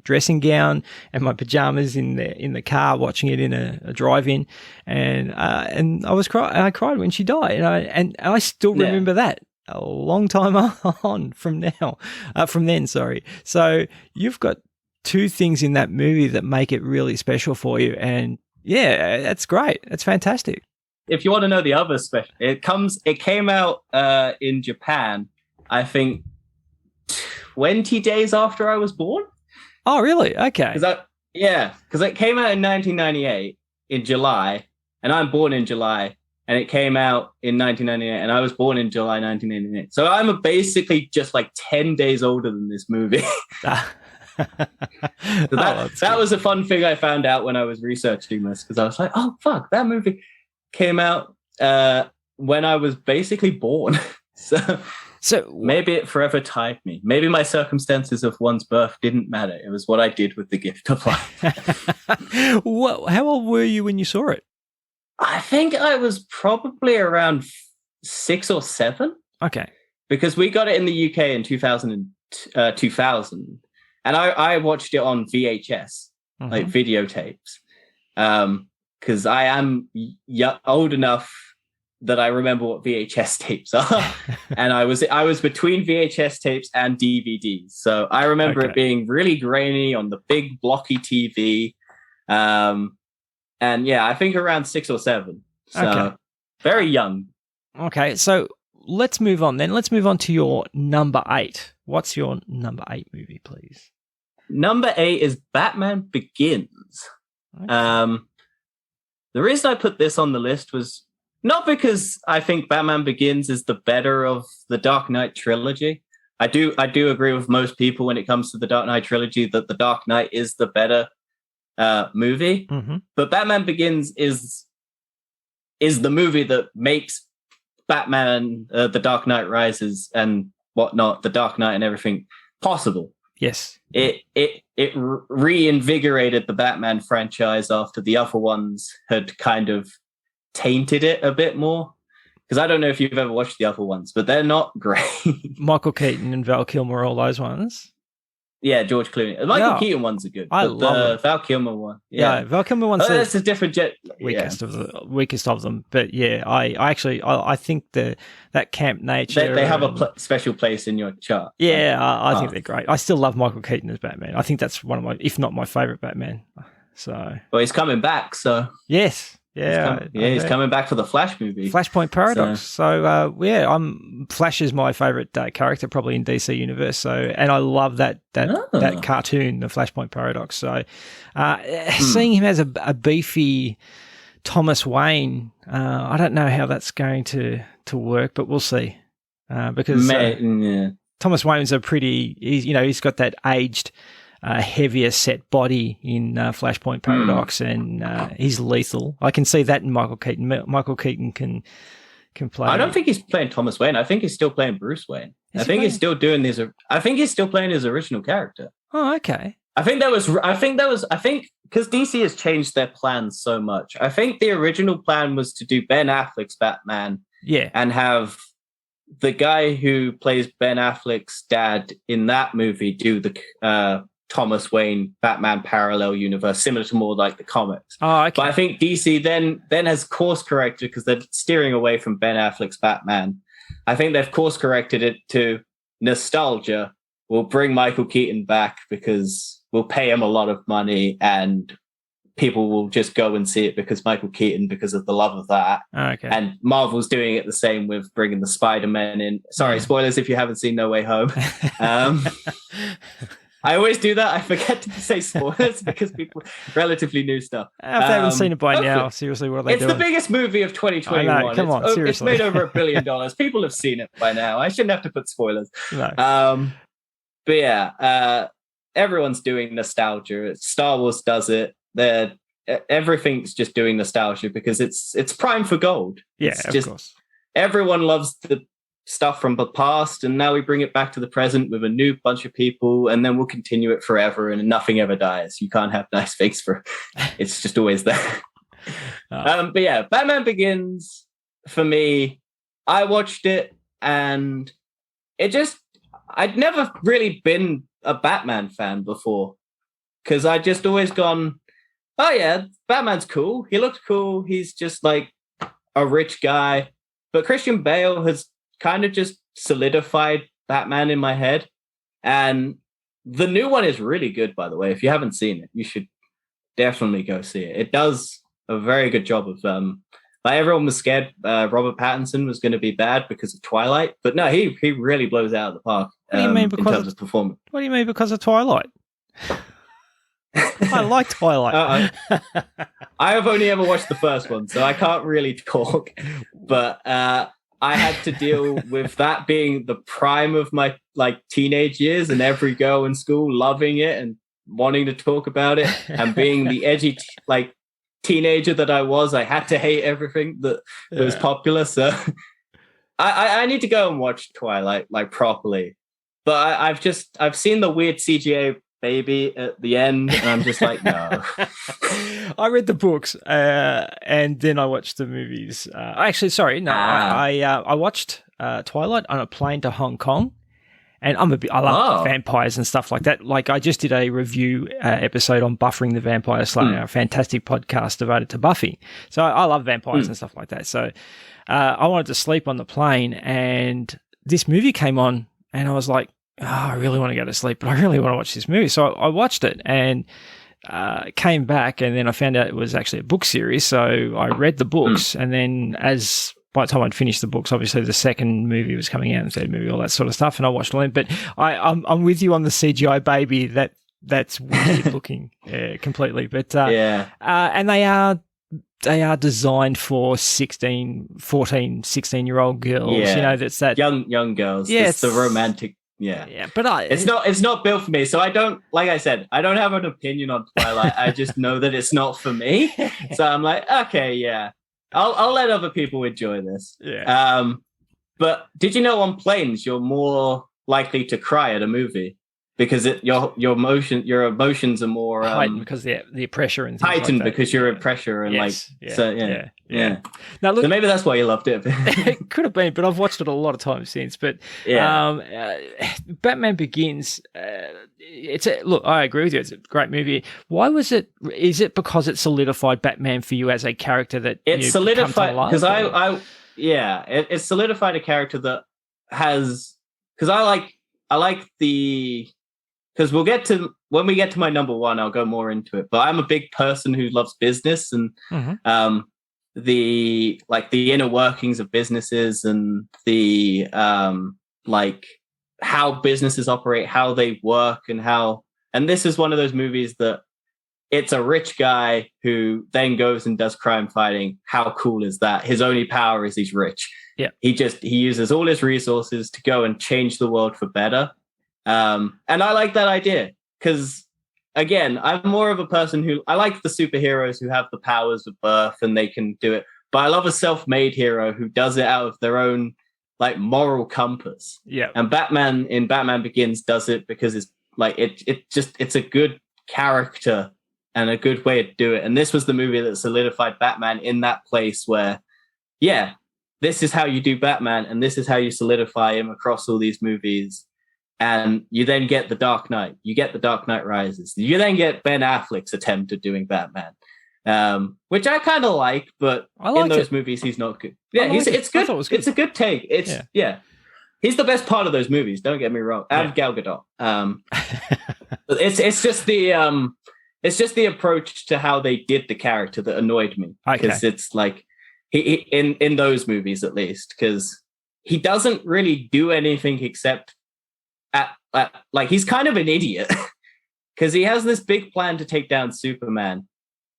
dressing gown and my pajamas in the car, watching it in a drive-in, and I was I cried when she died, and I still remember that a long time on from then. Sorry. So you've got two things in that movie that make it really special for you, and yeah, that's great. That's fantastic. If you want to know the other special, it came out in Japan, I think 20 days after I was born. Oh, really? Okay. Because it came out in 1998 in July, and I'm born in July, and it came out in 1998, and I was born in July 1998. So I'm basically just like 10 days older than this movie. That was a fun thing I found out when I was researching this, because I was like, oh, fuck, that movie came out when I was basically born. so maybe it forever tied me. Maybe my circumstances of one's birth didn't matter. It was what I did with the gift of life. How old were you when you saw it? I think I was probably around 6 or 7. Okay. Because we got it in the UK in 2000. And I watched it on VHS, like videotapes. Because I am old enough that I remember what VHS tapes are. And I was between VHS tapes and DVDs. So I remember it being really grainy on the big blocky TV. And yeah, I think around 6 or 7. So very young. Okay, so let's move on then. Let's move on to your number 8. What's your number 8 movie, please? Number 8 is Batman Begins. Okay. The reason I put this on the list was not because I think Batman Begins is the better of the Dark Knight trilogy. I do agree with most people when it comes to the Dark Knight trilogy that the Dark Knight is the better movie. Mm-hmm. But Batman Begins is the movie that makes Batman, The Dark Knight Rises and whatnot, The Dark Knight and everything possible. Yes. It reinvigorated the Batman franchise after the other ones had kind of tainted it a bit more. Because I don't know if you've ever watched the other ones, but they're not great. Michael Keaton and Val Kilmer, all those ones. Yeah, George Clooney. The Michael Keaton ones are good. I but love the it. Val Kilmer one. Yeah, Val Kilmer one's that's a different weakest of them. But yeah, I think that camp nature. They have a special place in your chart. Yeah, I think they're great. I still love Michael Keaton as Batman. I think that's one of my, if not my favorite Batman. So. Well, he's coming back. So. Yes. Yeah, he's coming back for the Flash movie. Flashpoint Paradox. So Flash is my favorite character probably in DC Universe. So, and I love that cartoon, the Flashpoint Paradox. So, seeing him as a beefy Thomas Wayne, I don't know how that's going to work, but we'll see. Because Thomas Wayne's he's got that aged, heavier set body in Flashpoint Paradox, and he's lethal. I can see that in Michael Keaton. Michael Keaton can play. I don't think he's playing Thomas Wayne. I think he's still playing Bruce Wayne. I think he's still playing his original character. Oh, okay. I think because DC has changed their plans so much. I think the original plan was to do Ben Affleck's Batman. Yeah. And have the guy who plays Ben Affleck's dad in that movie do the Thomas Wayne Batman parallel universe, similar to more like the comics. Oh, okay. But I think DC then has course corrected because they're steering away from Ben Affleck's Batman. I think they've course corrected it to nostalgia. We'll bring Michael Keaton back because we'll pay him a lot of money and people will just go and see it because Michael Keaton, because of the love of that. Okay. And Marvel's doing it the same with bringing the Spider-Man in. Sorry, spoilers if you haven't seen No Way Home. I always do that. I forget to say spoilers because people relatively new stuff. If they haven't seen it by now, seriously, what are they doing? It's the biggest movie of 2021. I know, come on, seriously. It's made over $1 billion. People have seen it by now. I shouldn't have to put spoilers. No. But yeah, everyone's doing nostalgia. Star Wars does it. Everything's just doing nostalgia because it's prime for gold. Yeah, of course. Everyone loves the stuff from the past, and now we bring it back to the present with a new bunch of people, and then we'll continue it forever, and nothing ever dies. You can't have nice things it's just always there. But yeah, Batman Begins, for me, I watched it, and I'd never really been a Batman fan before, because I'd just always gone, oh yeah, Batman's cool. He looks cool. He's just like a rich guy. But Christian Bale has kind of just solidified Batman in my head. And the new one is really good, by the way. If you haven't seen it, you should definitely go see it. It does a very good job of everyone was scared Robert Pattinson was going to be bad because of Twilight, but no, he really blows out of the park. What do you mean in terms of performance? What do you mean because of Twilight? I like Twilight. I have only ever watched the first one, so I can't really talk. But I had to deal with that being the prime of my teenage years, and every girl in school loving it and wanting to talk about it, and being the edgy teenager that I was. I had to hate everything that was popular. So I need to go and watch Twilight properly. But I've seen the weird CGI baby at the end, and I'm just like, no. I read the books and then I watched the movies. I watched Twilight on a plane to Hong Kong, and I love vampires and stuff like that. Like, I just did a review episode on Buffering the Vampire Slayer, a fantastic podcast devoted to Buffy. So I love vampires and stuff like that. So I wanted to sleep on the plane, and this movie came on, and I was like, I really want to go to sleep, but I really want to watch this movie. So I watched it and came back, and then I found out it was actually a book series. So I read the books, and then by the time I'd finished the books, obviously the second movie was coming out, the third movie, all that sort of stuff, and I watched all of it. But I'm with you on the CGI baby. That's weird looking completely. But and they are designed for 14, 16-year-old girls. Yeah. That's that young girls. Yeah, it's the romantic Yeah. Yeah, but it's not built for me. So I don't, like I said, I don't have an opinion on Twilight. I just know that it's not for me. So I'm like, okay, yeah, I'll let other people enjoy this. Yeah. But did you know on planes you're more likely to cry at a movie because your emotions are more heightened because the pressure and things heightened like that. because you're in pressure and yeah. Now look, so maybe that's why you loved it. it could have been, but I've watched it a lot of times since. But Batman Begins, look, I agree with you. It's a great movie. Why was it? Is it because it solidified Batman for you as a character that it solidified? Because it solidified a character that has, because I like the, because when we get to my number one, I'll go more into it. But I'm a big person who loves business and the inner workings of businesses and the like how businesses operate, how they work, and this is one of those movies that it's a rich guy who then goes and does crime fighting. How cool is that? His only power is he's rich. Yeah. He uses all his resources to go and change the world for better. And I like that idea because, again, I'm more of a person who, I like the superheroes who have the powers of birth and they can do it. But I love a self-made hero who does it out of their own like moral compass. Yeah. And Batman in Batman Begins does it because it's like it's a good character and a good way to do it. And this was the movie that solidified Batman in that place where, yeah, this is how you do Batman and this is how you solidify him across all these movies. And you then get The Dark Knight. You get The Dark Knight Rises. You then get Ben Affleck's attempt at doing Batman, which I kind of like, but in those movies, he's not good. Yeah, it's good. It's a good take. He's the best part of those movies. Don't get me wrong. And Gal Gadot. But it's just the approach to how they did the character that annoyed me. Because it's like he in those movies at least, because he doesn't really do anything except like he's kind of an idiot because he has this big plan to take down Superman,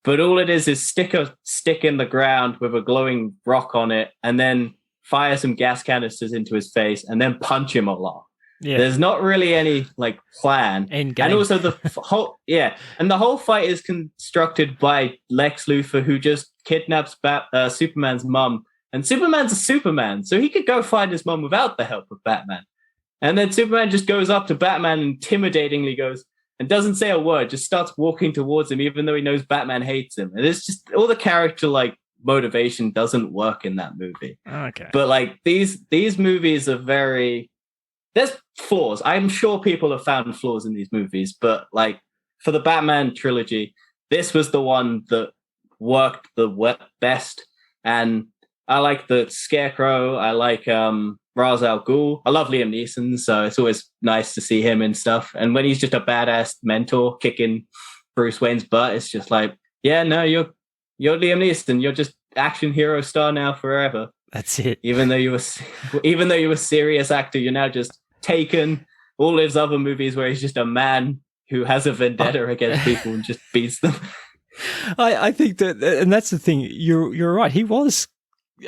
but all it is stick a stick in the ground with a glowing rock on it and then fire some gas canisters into his face and then punch him a lot. Yeah. There's not really any like plan. And also the whole fight is constructed by Lex Luthor, who just kidnaps Superman's mum, and Superman's a Superman, so he could go find his mum without the help of Batman. And then Superman just goes up to Batman and intimidatingly goes and doesn't say a word, just starts walking towards him, even though he knows Batman hates him. And it's just all the character like motivation doesn't work in that movie. Okay. But like these movies are there's flaws. I'm sure people have found flaws in these movies, but like for the Batman trilogy, this was the one that worked the best. And I like the Scarecrow. I like Ra's al Ghul. I love Liam Neeson, so it's always nice to see him and stuff. And when he's just a badass mentor kicking Bruce Wayne's butt, it's just like, yeah, no, you're Liam Neeson. You're just action hero star now forever. That's it. Even though you were a serious actor, you're now just Taken. All his other movies where he's just a man who has a vendetta against people and just beats them. I think that, and that's the thing. You're right. He was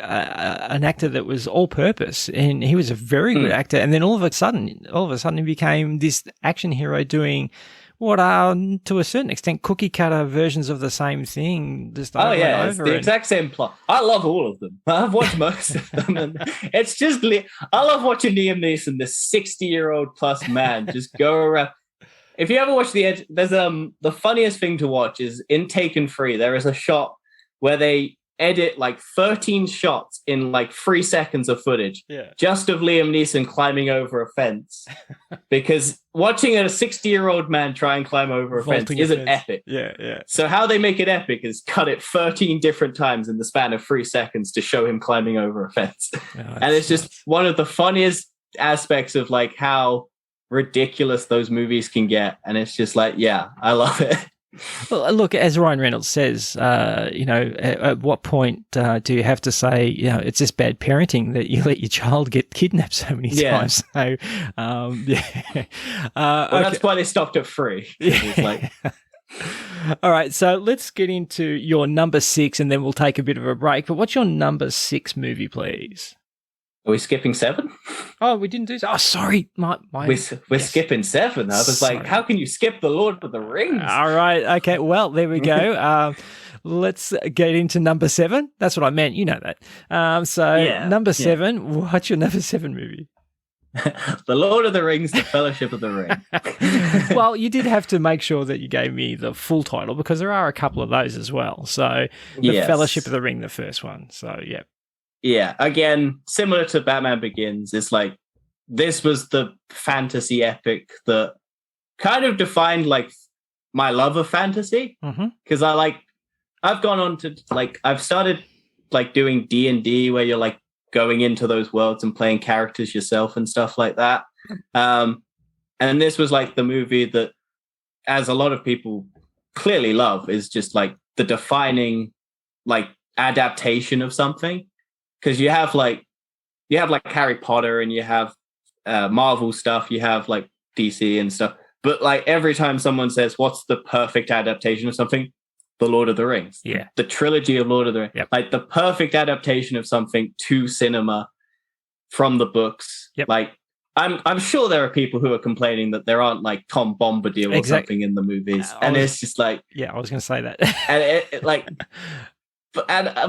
an actor that was all purpose, and he was a very good actor. And then all of a sudden he became this action hero doing what are to a certain extent cookie cutter versions of the same thing. Just over and over. It's the exact same plot. I love all of them. I've watched most of them, and it's just I love watching Liam Neeson, this 60-year-old plus man, just go around. If you ever watch The Edge, there's the funniest thing to watch is in Taken 3. There is a shot where they edit like 13 shots in like 3 seconds of footage just of Liam Neeson climbing over a fence, because watching a 60-year-old man try and climb over a fence isn't epic. So how they make it epic is cut it 13 different times in the span of 3 seconds to show him climbing over a fence. And it's just one of the funniest aspects of like how ridiculous those movies can get. And it's just like, yeah, I love it. Well, look, as Ryan Reynolds says, at what point do you have to say, it's just bad parenting that you let your child get kidnapped so many times? So, that's why they stopped at 3. It's like... All right, so let's get into your number 6, and then we'll take a bit of a break. But what's your number 6 movie, please? Are we skipping 7? Oh, we didn't do so. Oh, sorry. We're yes. skipping 7. I was Sorry. like, how can you skip the Lord of the Rings? All right. Okay. Well, there we go. Let's get into number 7. That's what I meant. You know that. Number 7. What's your number 7 movie? The Lord of the Rings, The Fellowship of the Ring. Well, you did have to make sure that you gave me the full title because there are a couple of those as well. So, The Fellowship of the Ring, the first one. So, yeah. Yeah. Again, similar to Batman Begins, it's like this was the fantasy epic that kind of defined like my love of fantasy. Because I've gone on to I've started like doing D&D where you're like going into those worlds and playing characters yourself and stuff like that. And this was like the movie that, as a lot of people clearly love, is just like the defining like adaptation of something. Because you have like Harry Potter and you have Marvel stuff, you have like DC and stuff. But like every time someone says, what's the perfect adaptation of something? The Lord of the Rings. Yeah. The trilogy of Lord of the Rings. Yep. Like the perfect adaptation of something to cinema from the books. Yep. Like I'm sure there are people who are complaining that there aren't like Tom Bombadil or something in the movies. It's just like, yeah, I was going to say that. And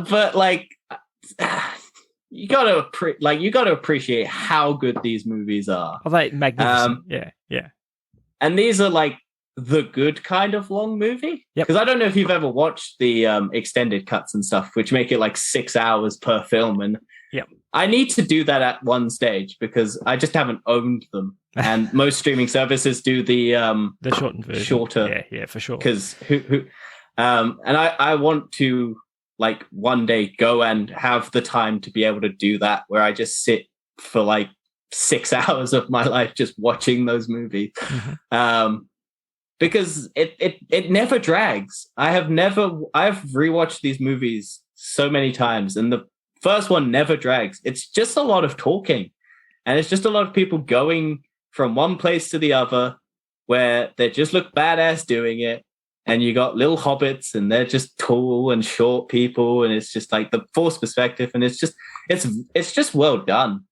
but like you got to appreciate how good these movies are. Oh, they magnificent. Yeah. And these are like the good kind of long movie. Because I don't know if you've ever watched the extended cuts and stuff, which make it like 6 hours per film. And I need to do that at one stage because I just haven't owned them. And most streaming services do the shortened version. Shorter. Yeah, for sure. Because and I want to like one day go and have the time to be able to do that, where I just sit for like 6 hours of my life just watching those movies. Because it never drags. I've rewatched these movies so many times, and the first one never drags. It's just a lot of talking, and it's just a lot of people going from one place to the other where they just look badass doing it. And you got little hobbits, and they're just tall and short people, and it's just like the forced perspective, and it's just well done,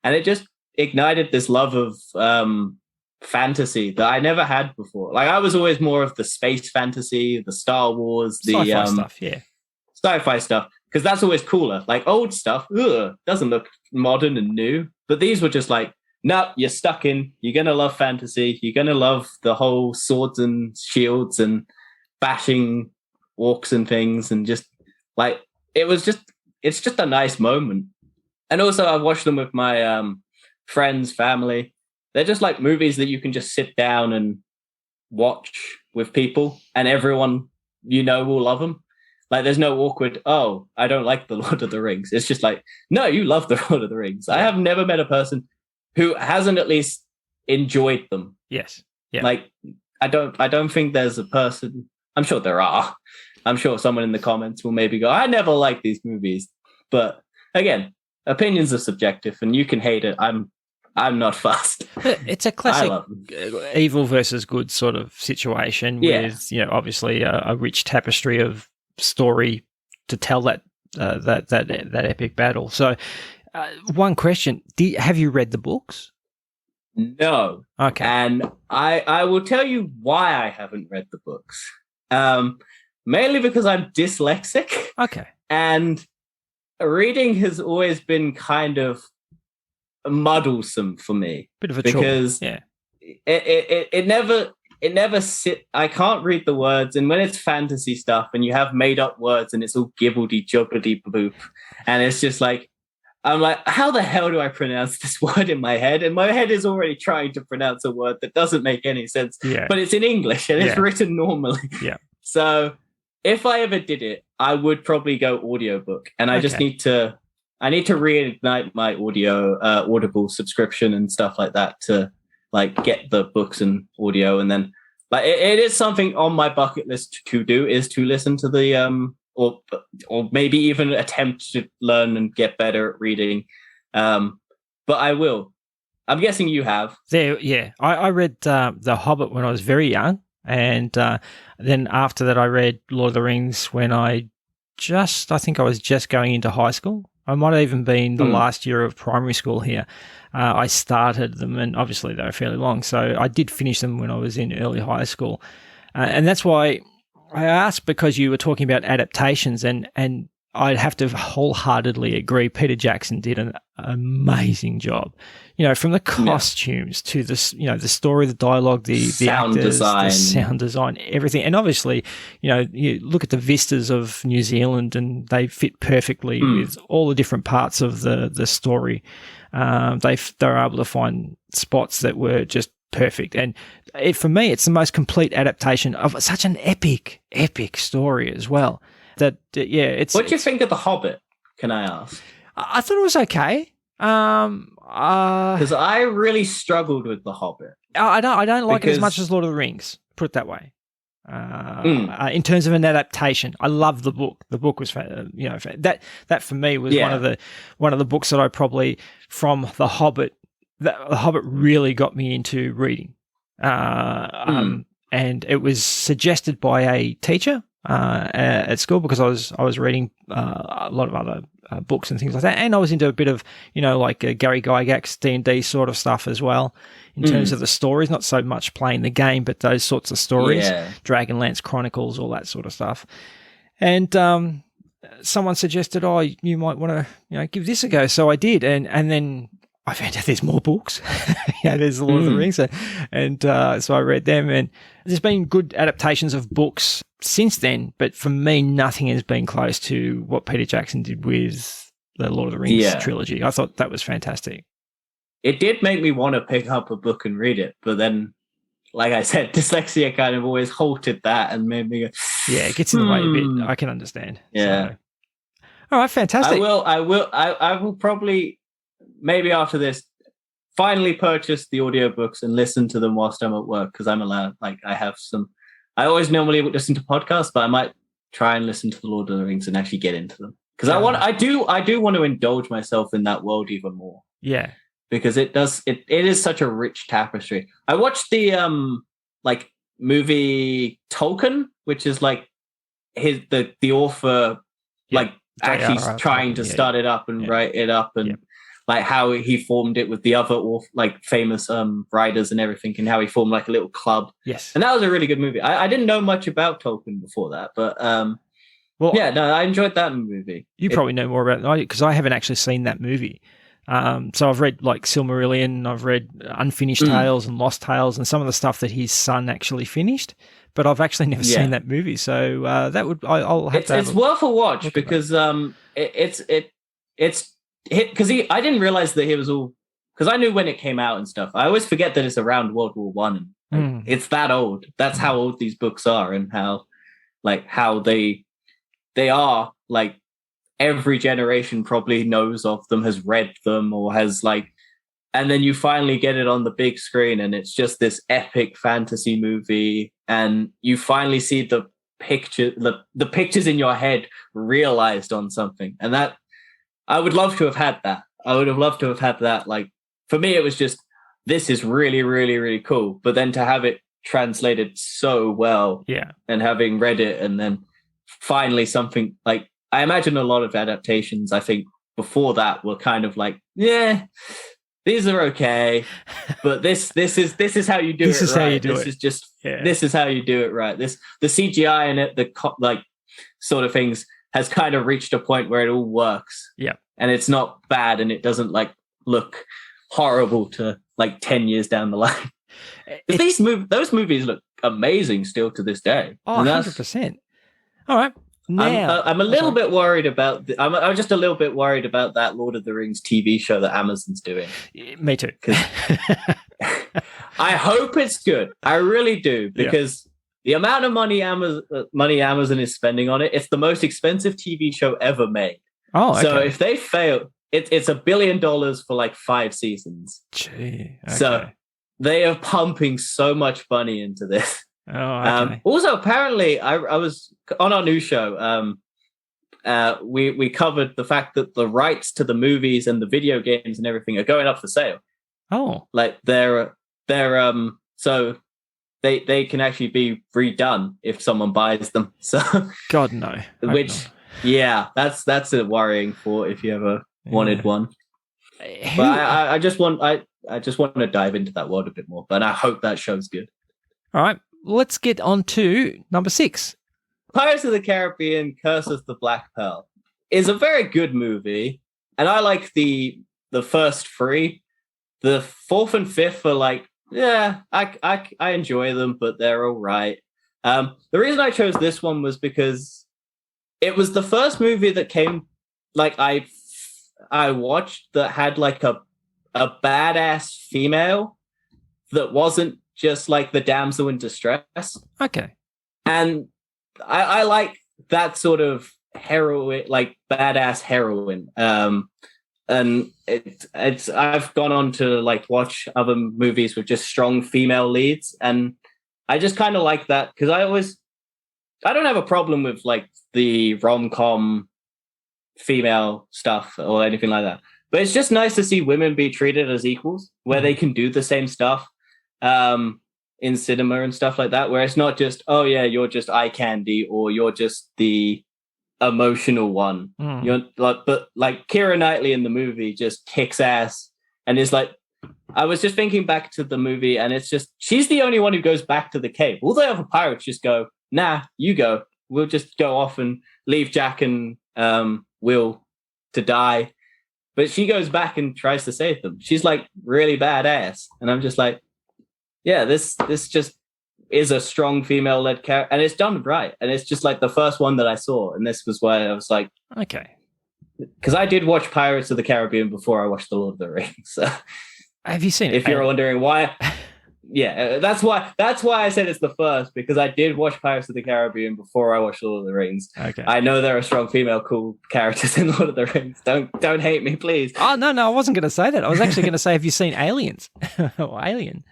and it just ignited this love of fantasy that I never had before. Like I was always more of the space fantasy, the Star Wars, the sci-fi stuff, sci-fi stuff, because that's always cooler. Like old stuff, doesn't look modern and new, but these were just like, no, you're stuck in. You're gonna love fantasy. You're gonna love the whole swords and shields and bashing orcs and things, and just like it's just a nice moment. And also, I watched them with my friends, family. They're just like movies that you can just sit down and watch with people, and everyone will love them. Like, there's no awkward, oh, I don't like the Lord of the Rings. It's just like, no, you love the Lord of the Rings. I have never met a person who hasn't at least enjoyed them. Yes. Yeah. Like, I don't think there's a person. I'm sure there are. I'm sure someone in the comments will maybe go, I never liked these movies. But again, opinions are subjective, and you can hate it. I'm not fussed. It's a classic evil versus good sort of situation with, obviously a rich tapestry of story to tell that epic battle. So, one question: have you read the books? No. Okay. And I will tell you why I haven't read the books. Mainly because I'm dyslexic. Okay. And reading has always been kind of muddlesome for me. Bit of a because chore. it never I can't read the words, and when it's fantasy stuff and you have made up words and it's all gibbledy jubbly boop, and it's just like, I'm like, how the hell do I pronounce this word in my head? And my head is already trying to pronounce a word that doesn't make any sense, but it's in English and it's written normally. Yeah. So if I ever did it, I would probably go audiobook, and I just need to reignite my Audible subscription and stuff like that to like get the books and audio. And then like it is something on my bucket list to do, is to listen to the or maybe even attempt to learn and get better at reading. But I will. I'm guessing you have. I read The Hobbit when I was very young, and then after that I read Lord of the Rings when I think I was just going into high school. I might have even been the last year of primary school here. I started them, and obviously they were fairly long, so I did finish them when I was in early high school. And that's why I asked, because you were talking about adaptations, and I'd have to wholeheartedly agree. Peter Jackson did an amazing job. From the costumes to the, the story, the dialogue, the sound actors, design. the sound design, everything. And obviously, you look at the vistas of New Zealand, and they fit perfectly with all the different parts of the story. They were able to find spots that were just perfect. And for me, it's the most complete adaptation of such an epic story as well. It's. What do you think of The Hobbit? Can I ask? I thought it was okay. Because I really struggled with The Hobbit. I don't like it as much as Lord of the Rings. Put it that way. In terms of an adaptation, I love the book. The book was, that for me was one of the books that I probably, from The Hobbit. The Hobbit really got me into reading, and it was suggested by a teacher at school, because I was reading a lot of other books and things like that, and I was into a bit of like Gary Gygax D&D sort of stuff as well, in terms of the stories, not so much playing the game, but those sorts of stories, Dragonlance Chronicles, all that sort of stuff. And someone suggested, you might want to give this a go, so I did, and then I found out there's more books. There's the Lord of the Rings, and so I read them, and there's been good adaptations of books since then, but for me, nothing has been close to what Peter Jackson did with the Lord of the Rings trilogy. I thought that was fantastic. It did make me want to pick up a book and read it, but then, like I said, dyslexia kind of always halted that and made me go, it gets in the way a bit. I can understand. Yeah. So. All right, fantastic. I will probably, maybe after this, finally purchase the audiobooks and listen to them whilst I'm at work, because I'm allowed. Like, I always normally listen to podcasts, but I might try and listen to the Lord of the Rings and actually get into them, because I do want to indulge myself in that world even more. Yeah, because it is such a rich tapestry. I watched the movie Tolkien, which is like the author actually trying to start it up and write it up, and like how he formed it with the other famous writers and everything, and how he formed like a little club. Yes. And that was a really good movie. I didn't know much about Tolkien before that, but I enjoyed that movie. You probably know more about it, because I haven't actually seen that movie. So I've read like Silmarillion, I've read Unfinished Tales and Lost Tales, and some of the stuff that his son actually finished, but I've actually never seen that movie. So I'll have to. It's worth a watch, because it's because I didn't realize that he was all, because I knew when it came out and stuff. I always forget that it's around World War One, and it's that old. That's how old these books are, and how they are, like, every generation probably knows of them, has read them, or has and then you finally get it on the big screen, and it's just this epic fantasy movie, and you finally see the pictures in your head realized on something, and that. I would love to have had that. I would have loved to have had that. Like, for me, it was just, this is really, really, really cool. But then to have it translated so well, and having read it, and then finally something like, I imagine a lot of adaptations, I think, before that were kind of like, these are okay, but this is how you do it. This is how you do it. This is just this is how you do it right. The CGI in it, sort of things, has kind of reached a point where it all works. Yeah. And it's not bad, and it doesn't look horrible to 10 years down the line. Those movies look amazing still to this day. Oh, 100%. All right. Now, I'm a little bit worried about I'm just a little bit worried about that Lord of the Rings TV show that Amazon's doing. Me too. I hope it's good. I really do, because the amount of money Amazon is spending on it, it's the most expensive TV show ever made. Oh, okay. So if they fail, it's $1 billion for 5 seasons. Gee. Okay. So they are pumping so much money into this. Oh, okay. Also, apparently, I was on our new show. We covered the fact that the rights to the movies and the video games and everything are going up for sale. Oh, so they can actually be redone if someone buys them. So God no, Yeah, that's a worrying thought if you ever wanted one. Who- But I just want to dive into that world a bit more. But I hope that show's good. All right, let's get on to number 6. Pirates of the Caribbean: Curse of the Black Pearl is a very good movie, and I like the first 3. The 4th and 5th are like, yeah, I enjoy them, but they're all right. The reason I chose this one was because it was the first movie that came, like, I watched that had like a badass female that wasn't just like the damsel in distress. Okay. And I like that sort of heroine, like badass heroine. And it's I've gone on to like watch other movies with just strong female leads, and I just kind of like that because I don't have a problem with like the rom-com female stuff or anything like that, but it's just nice to see women be treated as equals, where they can do the same stuff in cinema and stuff like that, where it's not just, oh yeah, you're just eye candy or you're just the emotional one. You're like, but like Keira Knightley in the movie just kicks ass, and is like, I was just thinking back to the movie, and it's just, she's the only one who goes back to the cave. All the other pirates just go, nah, you go. We'll just go off and leave Jack and Will to die. But she goes back and tries to save them. She's like really badass, and I'm just like, yeah, this just is a strong female-led character, and it's done right. And it's just like the first one that I saw, and this was why I was like, okay, because I did watch Pirates of the Caribbean before I watched The Lord of the Rings. So, have you seen it? If you're wondering why, yeah, that's why I said it's the first, because I did watch Pirates of the Caribbean before I watched Lord of the Rings. Okay, I know there are strong female cool characters in Lord of the Rings. Don't hate me, please. Oh no, I wasn't going to say that. I was actually going to say, have you seen Aliens or Alien?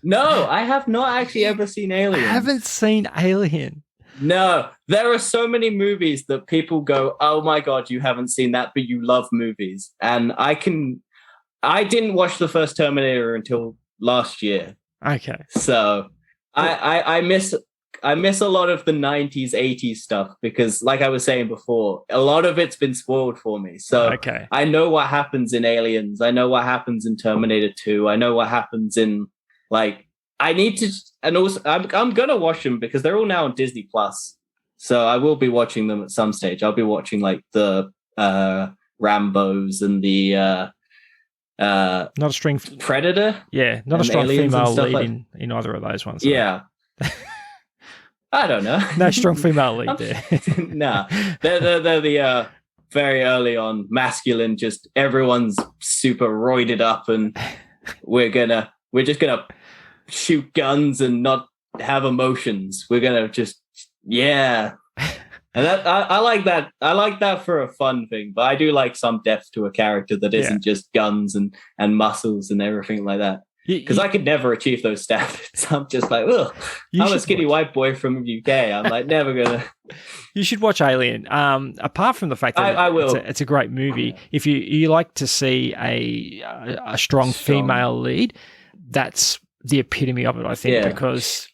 No, I have not actually ever seen Alien. I haven't seen Alien. No, there are so many movies that people go, oh my God, you haven't seen that, but you love movies. And I didn't watch the first Terminator until last year. Okay. So I miss a lot of the 90s, 80s stuff, because like I was saying before, a lot of it's been spoiled for me. So okay. I know what happens in Aliens. I know what happens in Terminator 2. I know what happens in, like, I need to, and also I'm gonna watch them because they're all now on Disney Plus. So I will be watching them at some stage. I'll be watching like the Rambos and the not a strong Predator. Yeah, not a strong female lead like, in either of those ones. Yeah. I don't know. No strong female lead there. No, they're the very early on masculine. Just everyone's super roided up, and we're just gonna shoot guns and not have emotions. We're gonna just and that I like that. I like that for a fun thing, but I do like some depth to a character that isn't just guns and muscles and everything like that. Because I could never achieve those standards. I'm just like, ugh. I'm a skinny white boy from the UK. I'm like, never gonna. You should watch Alien. Apart from the fact that I will. It's a great movie. If you like to see a strong female lead, that's the epitome of it, I think. Yeah. Because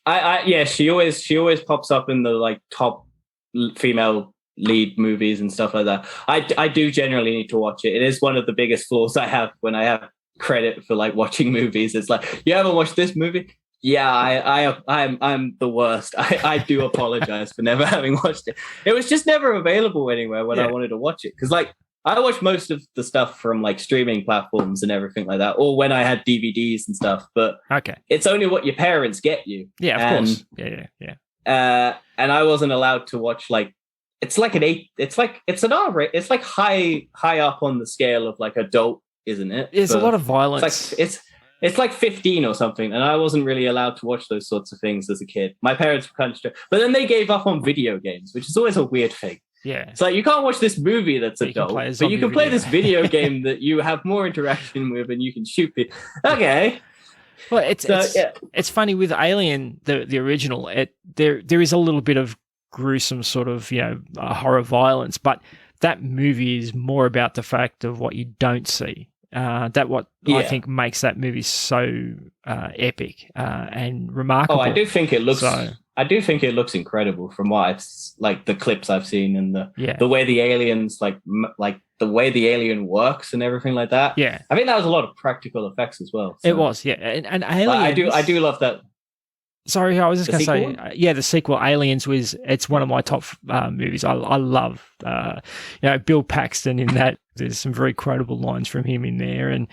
she always pops up in the like top female lead movies and stuff like that. I do generally need to watch it. It is one of the biggest flaws I have when I have credit for like watching movies. It's like, you haven't watched this movie? Yeah, I'm the worst. I do apologize for never having watched it. It was just never available anywhere when I wanted to watch it, because like I watched most of the stuff from like streaming platforms and everything like that, or when I had DVDs and stuff. But it's only what your parents get you. Yeah, of course. Yeah. And I wasn't allowed to watch like, it's like it's an R rate. It's like high up on the scale of like adult, isn't it? There's a lot of violence. It's like 15 or something, and I wasn't really allowed to watch those sorts of things as a kid. My parents were kind of strict, but then they gave up on video games, which is always a weird thing. Yeah, it's like, you can't watch this movie that's adult, but you can play this video game that you have more interaction with, and you can shoot people. Okay. Well, it's funny with Alien, the original. There is a little bit of gruesome sort of horror violence, but that movie is more about the fact of what you don't see. I think makes that movie so epic and remarkable. Oh, I do think it looks I do think it looks incredible from what like the clips I've seen and Yeah. the way the aliens like the way the alien works and everything like that. Yeah. I think that was a lot of practical effects as well. So. It was, yeah. And Aliens... I do love that. Sorry, I was just going to say, sequel? yeah, the sequel, Aliens, it's one of my top movies. I love, Bill Paxton in that. There's some very quotable lines from him in there. And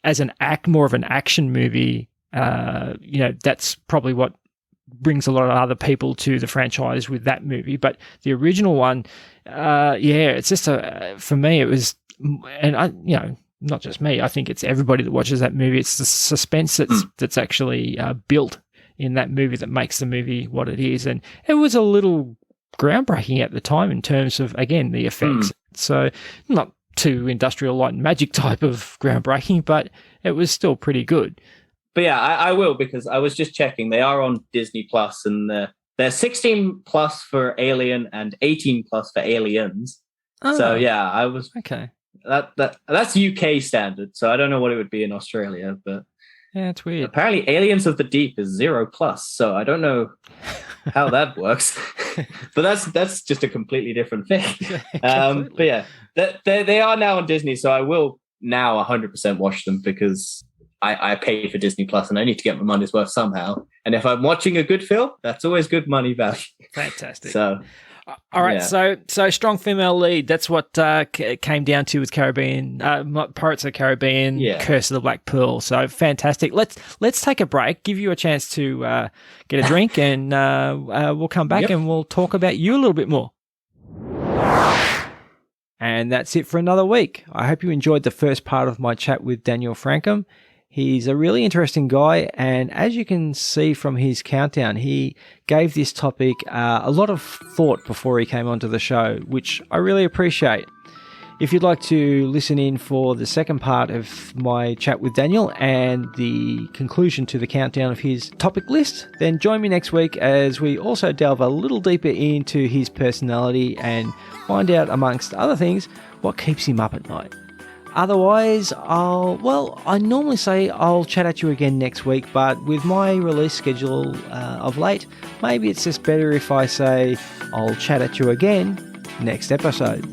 as more of an action movie, that's probably what brings a lot of other people to the franchise with that movie. But the original one, it's just for me, it was, and not just me, I think it's everybody that watches that movie. It's the suspense that's actually built in that movie that makes the movie what it is. And it was a little groundbreaking at the time in terms of, again, the effects. So not too Industrial Light and Magic type of groundbreaking, but it was still pretty good. But yeah, I will, because I was just checking. They are on Disney Plus, and they're 16 plus for Alien and 18 plus for Aliens. Oh, so yeah, I was okay. That's UK standard. So I don't know what it would be in Australia, but yeah, it's weird. Apparently, Aliens of the Deep is 0 plus. So I don't know how that works, but that's just a completely different thing. But yeah, they are now on Disney, so I will now 100% watch them, because I paid for Disney Plus and I need to get my money's worth somehow. And if I'm watching a good film, that's always good money value. Fantastic. So, all right. Yeah. So strong female lead. That's what came down to with Caribbean, Pirates of the Caribbean, Curse of the Black Pearl. So fantastic. Let's take a break. Give you a chance to get a drink, and we'll come back and we'll talk about you a little bit more. And that's it for another week. I hope you enjoyed the first part of my chat with Daniel Frankom. He's a really interesting guy, and as you can see from his countdown, he gave this topic a lot of thought before he came onto the show, which I really appreciate. If you'd like to listen in for the second part of my chat with Daniel and the conclusion to the countdown of his topic list, then join me next week as we also delve a little deeper into his personality and find out, amongst other things, what keeps him up at night. Otherwise, I normally say I'll chat at you again next week, but with my release schedule of late, maybe it's just better if I say I'll chat at you again next episode.